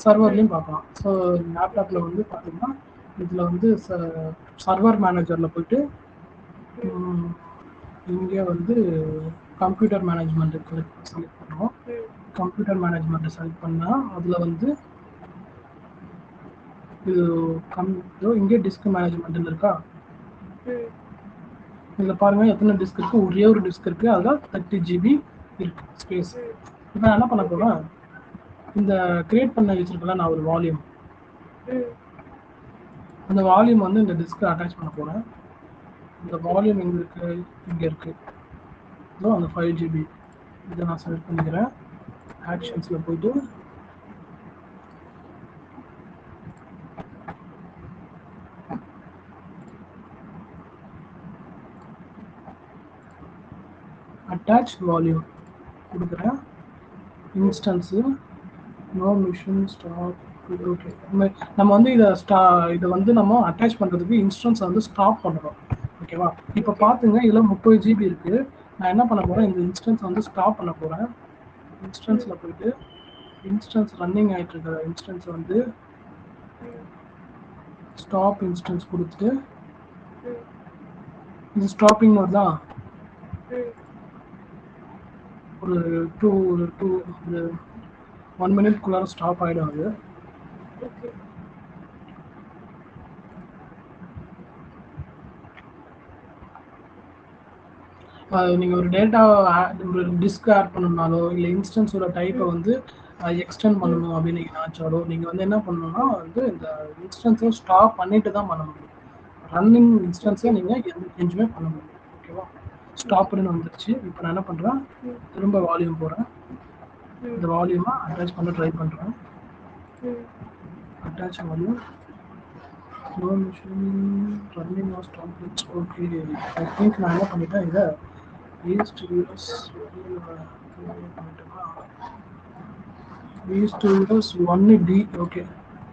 Speaker 1: சர்வர்லேயும் பார்க்கலாம். ஸோ லேப்டாப்பில் வந்து பார்த்தீங்கன்னா இதில் வந்து சர்வர் மேனேஜரில் போயிட்டு இங்கே வந்து கம்ப்யூட்டர் மேனேஜ்மெண்ட்டு செலக்ட் பண்ணுவோம். கம்ப்யூட்டர் மேனேஜ்மெண்ட்டை செலக்ட் பண்ணால் அதில் வந்து இது இங்கே டிஸ்க் மேனேஜ்மெண்ட்டுன்னு இருக்கா, இதில் பாருங்கள் எத்தனை டிஸ்க் இருக்குது. ஒரே ஒரு டிஸ்க் இருக்குது, அதில் 30 GB இருக்குது ஸ்பேஸ். இப்போ நான் என்ன பண்ண போகிறேன், இந்த கிரியேட் பண்ண வச்சுருக்கல நான் ஒரு வால்யூம், அந்த வால்யூம் வந்து இந்த டிஸ்க்கு அட்டாச் பண்ண போகிறேன். இந்த வால்யூம் எங்கே இருக்குது, இங்கே இருக்குது. ஸோ அந்த 5 GB இதை நான் செலக்ட் பண்ணிக்கிறேன். ஆக்ஷன்ஸில் போயிட்டு அட்டாச் வால்யூம் கொடுக்குறேன். Instance no machine stop. Okay, நம்ம வந்து இதை வந்து நம்ம அட்டாச் பண்ணுறதுக்கு இன்ஸ்டன்ஸை வந்து ஸ்டாப் பண்ணுறோம். ஓகேவா, இப்போ பார்த்துங்க இதில் 30 GB இருக்குது. நான் என்ன பண்ண போகிறேன், இந்த இன்ஸ்டன்ஸ் வந்து ஸ்டாப் பண்ண போகிறேன். இன்ஸ்டன்ஸில் போயிட்டு இன்ஸ்டன்ஸ் ரன்னிங் ஆகிட்டு இருக்கிற இன்ஸ்டன்ஸ் வந்து ஸ்டாப் இன்ஸ்டன்ஸ் கொடுத்துட்டு இது ஸ்டாப்பிங் வருதா, ஒரு 1 மினிட்குள்ளார ஸ்டாப் ஆகிடும். அது நீங்கள் ஒரு டேட்டா ஒரு டிஸ்க் ஆட் பண்ணணும்னாலோ இல்லை இன்ஸ்டன்ஸோட டைப்பை வந்து எக்ஸ்டெண்ட் பண்ணணும் அப்படின்னு நீங்கள் நினச்சாலோ நீங்கள் வந்து என்ன பண்ணணும்னா வந்து இந்த இன்ஸ்டன்ஸை ஸ்டாப் பண்ணிட்டு தான் பண்ண முடியும். ரன்னிங் இன்ஸ்டன்ஸை நீங்கள் எதுவுமே பண்ண முடியும். ஓகேவா, ஸ்டாப்னு வந்துருச்சு. இப்போ நான் என்ன பண்ணுறேன், திரும்ப வால்யூம் போகிறேன். இந்த வால்யூமை அட்டாச் பண்ண ட்ரை பண்ணுறேன். Attach volume no machine running or stop. Okay, I think நான் என்ன பண்ணிட்டேன், இதை ஈஸ்ட் யூஎஸ் 1D. ஓகே,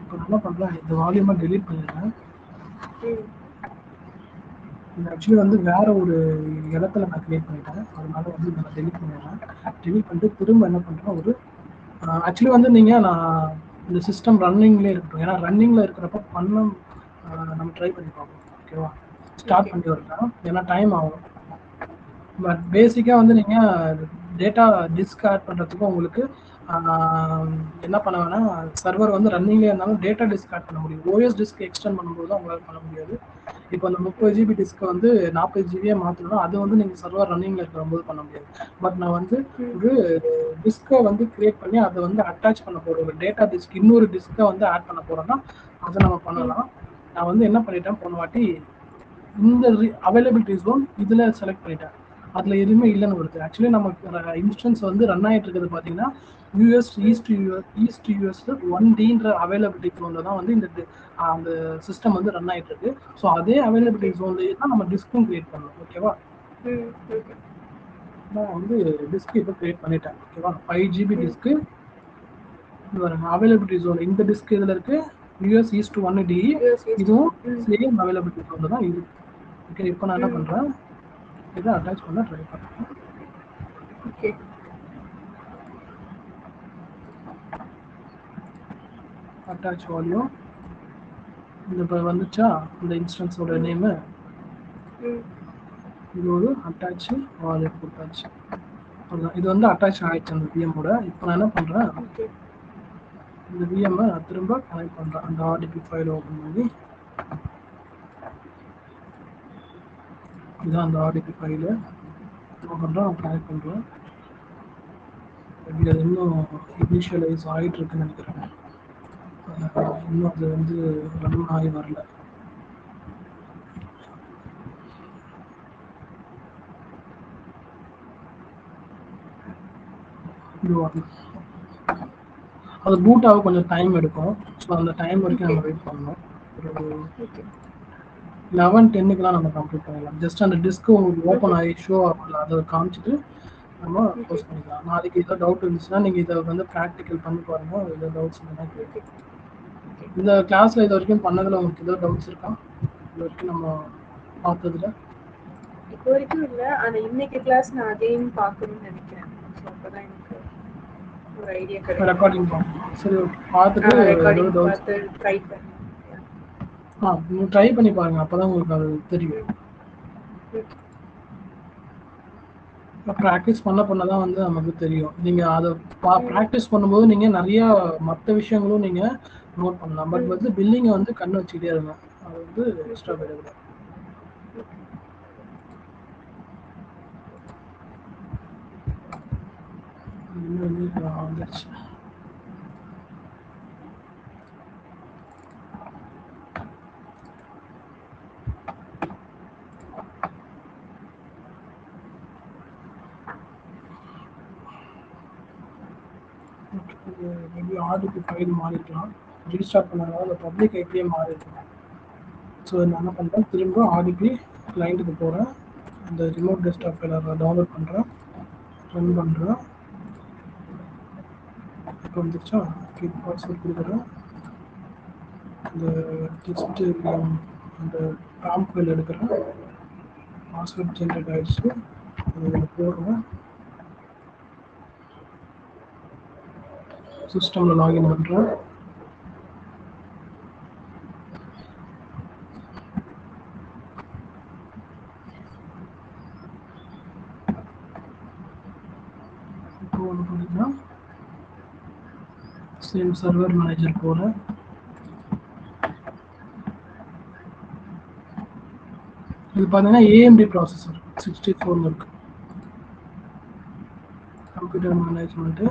Speaker 1: இப்போ நான் என்ன பண்ணுறேன், இந்த வால்யூமை டெலீட் பண்ணிடுறேன். இது ஆக்சுவலி வந்து வேற ஒரு இடத்துல நான் கிரியேட் பண்ணிட்டேன், அதனால வந்து நான் டெலீட் பண்ணிடுறேன். டெலீட் பண்ணிட்டு திரும்ப என்ன பண்ணுறேன், ஒரு ஆக்சுவலி வந்து நீங்கள் நான் இந்த சிஸ்டம் ரன்னிங்லேயே இருக்கட்டும், ஏன்னா ரன்னிங்கில் இருக்கிறப்ப நம்ம ட்ரை பண்ணி பார்ப்போம். ஓகேவா, ஸ்டார்ட் பண்ணி வரலாம், ஏன்னா டைம் ஆகும். பட் பேசிக்காக வந்து நீங்கள் டேட்டா டிஸ்க் ஆட் பண்ணுறதுக்கு உங்களுக்கு என்ன பண்ண வேணா, சர்வர் வந்து ரன்னிங்லேயே இருந்தாலும் டேட்டா டிஸ்க் ஆட் பண்ண முடியும். ஓஎஸ் டிஸ்க் எக்ஸ்டெண்ட் பண்ணும்போது தான் உங்களால் பண்ண முடியாது. இப்போ அந்த 30 GB டிஸ்க்கை வந்து 40 GB மாற்றணும், அது வந்து நீங்கள் சர்வர் ரன்னிங்கில் இருக்கிறபோது பண்ண முடியாது. பட் நான் வந்து ஒரு டிஸ்க்கை வந்து கிரியேட் பண்ணி அதை வந்து அட்டாச் பண்ண போகிறோம், ஒரு டேட்டா டிஸ்க் இன்னொரு டிஸ்க்கை வந்து ஆட் பண்ண போகிறோன்னா அதை நம்ம பண்ணலாம். நான் வந்து என்ன பண்ணிட்டேன், போன வாட்டி இந்த அவைலபிலிட்டி ஜோன் இதில் செலக்ட் பண்ணிட்டேன், அதில் எதுவுமே இல்லைன்னு வருது. ஆக்சுவலி நமக்கு இன்ஸ்டன்ஸ் வந்து ரன் ஆகிட்டு இருக்கிறது பார்த்தீங்கன்னா யூஎஸ் ஈஸ்ட் யூஎஸ் 1Dன்ற அவைலபிலிட்டி ஜோனில் தான் வந்து அந்த சிஸ்டம் வந்து ரன் ஆகிட்டு இருக்கு. ஸோ அதே அவைலபிலிட்டி ஜோன்லேயே தான் நம்ம டிஸ்க்கும் கிரியேட் பண்ணணும். ஓகேவா, நான் வந்து டிஸ்க் இப்போ கிரியேட் பண்ணிட்டேன். ஓகேவா, 5 GB டிஸ்க்கு அவைலபிலிட்டி ஜோன் இந்த டிஸ்க் இதில் இருக்குது, யூஎஸ் ஈஸ்ட் 1D இதுவும் சேம் அவைலபிலிட்டி ஜோனில் தான் இது. ஓகே, இப்போ நான் என்ன பண்ணுறேன், இதை அட்டாச் பண்ண ட்ரை பண்ணுறேன்.
Speaker 2: ஓகே,
Speaker 1: அட்டாச் வால்யூம் இந்த இப்போ வந்துச்சா, இந்த இன்ஸ்டன்ஸோட நேமு, இது ஒரு அட்டாச் வால்யூம் கொடுத்தாச்சு. இது வந்து அட்டாச் ஆகிடுச்சு அந்த விஎம்மோட. இப்போ நான் என்ன பண்ணுறேன், இந்த விஎம்மை திரும்ப கனெக்ட் பண்ணுறேன். அந்த ஆர்டிபி ஃபைல் ஓப்பன் பண்ணி இதான் அந்த RDP ஃபைலு. என்ன பண்ணுறோம், கனெக்ட் பண்ணுறோம். இது இன்னும் இனிஷியலைஸ் ஆகிட்டு இருக்குன்னு நினைக்கிறேன். இன்னும் அது வந்து ரன் ஆகி வரல. அது பூட் ஆக கொஞ்சம் டைம் எடுக்கும். ஸோ அந்த டைம் வரைக்கும் நம்ம வெயிட் பண்ணணும். ஒரு 11:10க்குலாம் நம்ம கம்ப்ளீட் பண்ணிடலாம். ஜஸ்ட் அந்த டிஸ்க்கு உங்களுக்கு ஓப்பன் ஆகி ஷோ ஆகல, அதை காமிச்சிட்டு நம்ம க்ளோஸ் பண்ணிக்கலாம். நாளைக்கு ஏதோ டவுட் இருந்துச்சுன்னா நீங்கள் இதை வந்து ப்ராக்டிக்கல் பண்ணி பாருங்க. ஏதோ டவுட்ஸ் இருந்தால் கேட்கு. இந்த கிளாஸில் இது வரைக்கும் பண்ணதில் உங்களுக்கு ஏதோ டவுட்ஸ் இருக்கா? இது வரைக்கும் நம்ம பார்த்ததுல
Speaker 2: இப்போ வரைக்கும் இல்லை, ஆனால் இன்னைக்கு கிளாஸ் நான் அதையும் பார்க்கணும்னு நினைக்கிறேன். ஸோ அப்போதான் எனக்கு ஒரு ஐடியா கிடைக்கும்.
Speaker 1: ரெக்கார்டிங் பார்க்கணும். சரி, ஓகே. பார்த்துட்டு
Speaker 2: ரெக்கார்டிங்
Speaker 1: ஏதோ டவுட்ஸ்
Speaker 2: பார்த்து ட்ரை பண்ணேன்.
Speaker 1: நீங்கள் ட்ரை பண்ணி பாருங்கள். அப்போ தான் உங்களுக்கு அது தெரியும். ப்ராக்டிஸ் பண்ண தான் வந்து நமக்கு தெரியும். நீங்கள் அதை ப்ராக்டிஸ் பண்ணும்போது நீங்கள் நிறையா மற்ற விஷயங்களும் நீங்கள் நோட் பண்ணலாம். பட் வந்து பில்லிங்கை வந்து கண்ணு வச்சுக்கிட்டே இருங்க. அது வந்து எக்ஸ்ட்ரா கிடையாது. வந்துருச்சு. மேபி RDP ஃபைல் மாறிக்கலாம். ரீஸ்டார்ட் பண்ணனால அந்த பப்ளிக் ஐபியே மாறி இருக்கலாம். ஸோ நான் என்ன பண்ணுறேன், திரும்ப RDP கிளைண்ட்டுக்கு போகிறேன். அந்த ரிமோட் டெஸ்க்டாப் ஃபைலை டவுன்லோட் பண்ணுறேன், ரன் பண்ணுறேன். இப்போ வந்துருச்சா, பாஸ்வேர்ட் கொடுக்குறேன். அந்த டெஸ்ட் அந்த ப்ராம்ப்ட் ஃபைல் எடுக்கிறேன். பாஸ்வேர்ட் ஜென்ரேட் ஆகிடுச்சு. அதில் போடுறேன். சிஸ்டமில் லாகின் பண்ணுறேன். இப்போ ஒன்று பண்ணிங்கன்னா சேம் சர்வர் மேனேஜர் போகிறேன். இது பார்த்தீங்கன்னா AMD ப்ராசஸர் 64 இருக்கு. Computer management.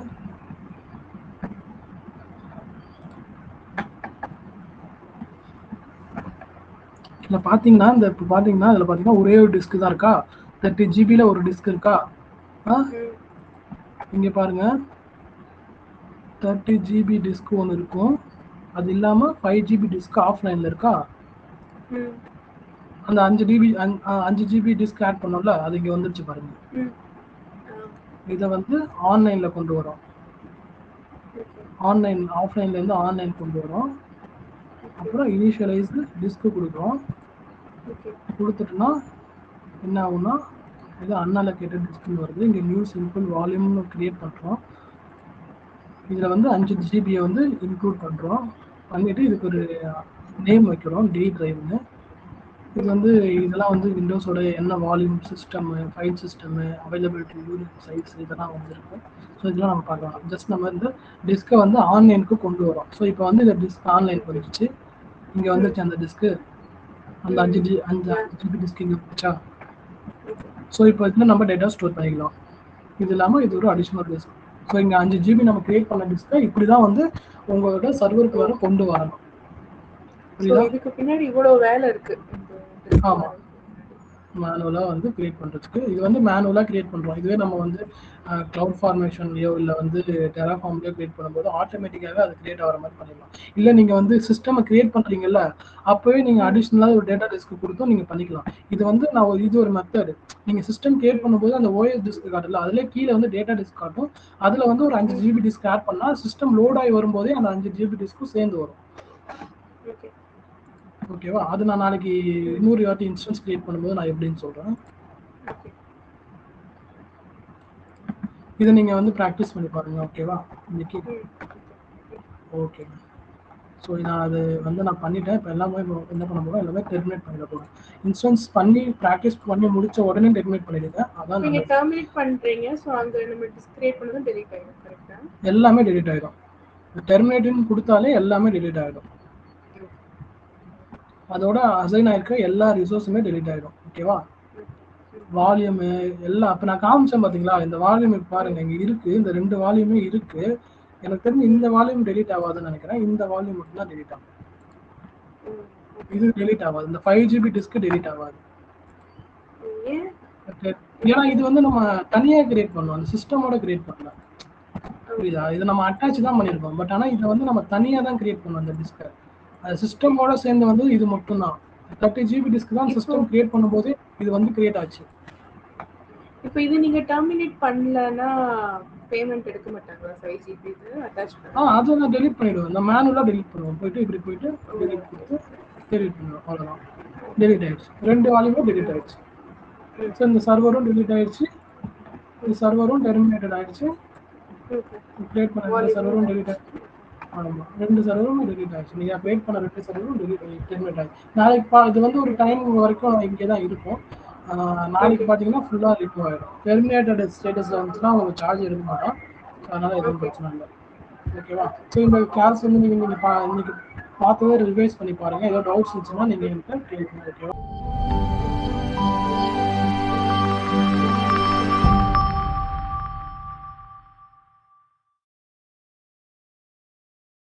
Speaker 1: இதில் பார்த்தீங்கன்னா இப்போ பார்த்தீங்கன்னா இதில் பார்த்தீங்கன்னா ஒரே ஒரு டிஸ்க் தான் இருக்கா. 30 GB ஒரு டிஸ்க் இருக்கா. இங்கே பாருங்க, 30 GB டிஸ்க் ஒன்று இருக்கும். அது இல்லாமல் 5 GB டிஸ்க் ஆஃப்லைனில் இருக்கா. அந்த 5 GB டிஸ்க் ஆட் பண்ணோம்ல, அது இங்கே வந்துருச்சு பாருங்க. இதை வந்து ஆன்லைனில் கொண்டு வரோம். ஆஃப்லைன்லேருந்து ஆன்லைன் கொண்டு வரோம். அப்புறம் இனிஷியலைஸ்டு டிஸ்க்கு கொடுக்குறோம். கொடுத்துட்டுனா என்ன ஆகும்னா, இது அன்அலோகேட்டட் டிஸ்க்னு வருது. இங்கே நியூ சிம்பிள் வால்யூம்னு கிரியேட் பண்ணுறோம். இதில் வந்து 5 GB வந்து இன்க்ளூட் பண்ணுறோம். பண்ணிவிட்டு இதுக்கு ஒரு நேம் வைக்கிறோம், D டிரைவ்னு. இது வந்து இதெல்லாம் வந்து விண்டோஸோட என்ன volume, system, file system, availability, unit size இதெல்லாம் வந்துருக்கு. ஸோ இதெல்லாம் நம்ம பார்க்கலாம். ஜஸ்ட் நம்ம இந்த டிஸ்க்கை வந்து ஆன்லைனுக்கு கொண்டு வரோம். ஸோ இப்போ வந்து இந்த டிஸ்க் ஆன்லைனுக்கு வந்துடுச்சு. இங்கே வந்துருச்சு அந்த டிஸ்க்கு. அந்த 5 GB டிஸ்க் இங்கே வந்துச்சா. ஸோ இப்போ இதில் நம்ம டேட்டா ஸ்டோர் பண்ணிக்கலாம். இது இல்லாமல் இது ஒரு அடிஷ்னல் டிஸ்க். ஸோ இங்கே 5 GB நம்ம கிரியேட் பண்ண டிஸ்க்கை இப்படி தான் வந்து உங்களோட சர்வருக்கு வர கொண்டு வரணும்.
Speaker 2: இதுக்கு பின்னாடி இவ்வளவு வேலை இருக்கு.
Speaker 1: ஆமா, மேனுவலாக வந்து கிரியேட் பண்ணுறதுக்கு இது வந்து மேனுவலாக கிரியேட் பண்ணுறோம். இதுவே நம்ம வந்து க்ளவுட் ஃபார்மேஷன்லையோ இல்லை வந்து டெராஃபார்ம்லையோ கிரியேட் பண்ணும்போது ஆட்டோமேட்டிக்காகவே அது கிரியேட் ஆகிற மாதிரி பண்ணிடலாம். இல்லை நீங்கள் வந்து சிஸ்டமை கிரியேட் பண்ணுறீங்கல்ல, அப்போவே நீங்கள் அடிஷ்னலாக ஒரு டேட்டா டிஸ்க் கொடுத்தும் நீங்கள் பண்ணிக்கலாம். இது வந்து இது ஒரு மெத்தடு. நீங்கள் சிஸ்டம் கிரியேட் பண்ணும்போது அந்த OS டிஸ்க் காட்டல, அதில் கீழே வந்து டேட்டா டிஸ்க் காட்டும். அதில் வந்து ஒரு 5 GB டிஸ்க் ஆட் பண்ணால் சிஸ்டம் லோட் ஆகி வரும்போதே அந்த 5 GB டிஸ்க்கும் சேர்ந்து வரும். ஓகேவா? அது நான் நாளைக்கு இன்னொரு வாட்டி இன்ஸ்டன்ஸ் கிரியேட் பண்ணும்போது நான் எப்படின்னு சொல்கிறேன். இதை நீங்கள் வந்து ப்ராக்டிஸ் பண்ணி பாருங்கள். ஓகேவா? இன்னைக்கு ஓகே. ஸோ நான் அது வந்து நான் பண்ணிட்டேன். இப்போ எல்லாமே என்ன பண்ண போகிறோம், எல்லாமே டெர்மினேட் பண்ணிட போகிறேன். இன்ஸ்டன்ஸ் பண்ணி ப்ராக்டிஸ் பண்ணி முடிச்ச உடனே டெர்மினேட் பண்ணிடுங்க. அதான்
Speaker 2: நீங்கள் டெர்மினேட் பண்ணுறீங்க. ஸோ அங்கே நம்ம டிஸ்க் கிரியேட் பண்ணதும் டெலீட் ஆகிடும். கரெக்டா?
Speaker 1: எல்லாமே டெலீட் ஆகிடும். டெர்மினேட்னு கொடுத்தாலே எல்லாமே டெலீட் ஆகிடும். அதோட அசைன் ஆயிருக்க எல்லா ரிசோர்ஸுமே டெலீட் ஆகிடும். ஓகேவா? வால்யூம் எல்லாம் இப்போ நான் காமிச்சேன் பார்த்தீங்களா, இந்த வால்யூம் பாருங்க இங்கே இருக்கு, இந்த 2 வால்யூமே இருக்கு. எனக்கு தெரிஞ்சு இந்த வால்யூம் டெலீட் ஆகாதுன்னு நினைக்கிறேன். இந்த வால்யூம் மட்டும் தான் டெலீட் ஆகும். இது டெலீட் ஆகாது. இந்த 5 GB டிஸ்க் டெலீட் ஆகாது. ஏன்னா இது வந்து நம்ம தனியா கிரியேட் பண்ணுவோம், அந்த சிஸ்டமோட கிரியேட் பண்ணல. புரியுதா? இது நம்ம அட்டாச் தான் பண்ணியிருக்கோம். பட் ஆனால் இதை வந்து நம்ம தனியாக தான் கிரியேட் பண்ணுவோம் அந்த டிஸ்கை. அது சிஸ்டமோட சேர்ந்து வந்து இது மட்டும் தான் 30 GB டிஸ்க் தான் சிஸ்டம் கிரியேட் பண்ணும்போது இது வந்து கிரியேட் ஆச்சு.
Speaker 2: இப்போ இது நீங்க டெர்மினேட் பண்ணலனா பேமெண்ட் எடுக்க மாட்டாங்களா? 5 GB இது அட்டாச் பண்ணா
Speaker 1: அதை நான் டெலீட் பண்ணிடுவேன். நான் மேனுவலா டெலீட் பண்ணுவேன். போயிட்டு இப்படி போயிட்டு டெலீட் பண்ணிட்டு டெலீட் பண்ணுவேன். அவ்வளோதான், டெலீட் ஆயிடுச்சு. 2 வால்யூமும் டெலீட் ஆயிடுச்சு. ஸோ இந்த சர்வரும் டெலீட் ஆயிடுச்சு, இந்த சர்வரும் டெர்மினேட்டட் ஆயிடுச்சு. கிரியேட் பண்ண 2 சர்வரும் டெலீட் ஆயிடுச்சு. ஆமாம், 2 சர்வரும் டெலீட் ஆயிடுச்சு. நீங்கள் கிரியேட் பண்ண 2 சர்வரும் டெர்மினேட் ஆயிடுச்சு. நாளைக்கு இது வந்து ஒரு டைம் வரைக்கும் இங்கே தான் இருக்கும். நாளைக்கு பார்த்தீங்கன்னா ஃபுல்லாக ரிமூவ் ஆகிடும். டெர்மினேட்டட் ஸ்டேட்டஸில் வந்துச்சுன்னா உங்களுக்கு சார்ஜ் எடுக்க மாட்டோம். அதனால் எதுவும் பிரச்சனை இல்லை. ஓகேவா? ஸோ இந்த கிளாஸ் வந்து நீங்கள் இன்னைக்கு பார்த்ததே ரிவைஸ் பண்ணி பாருங்கள். ஏதோ டவுட்ஸ் இருந்துச்சுன்னா நீங்கள் என்கிட்ட கேட்கணும். ஓகேவா?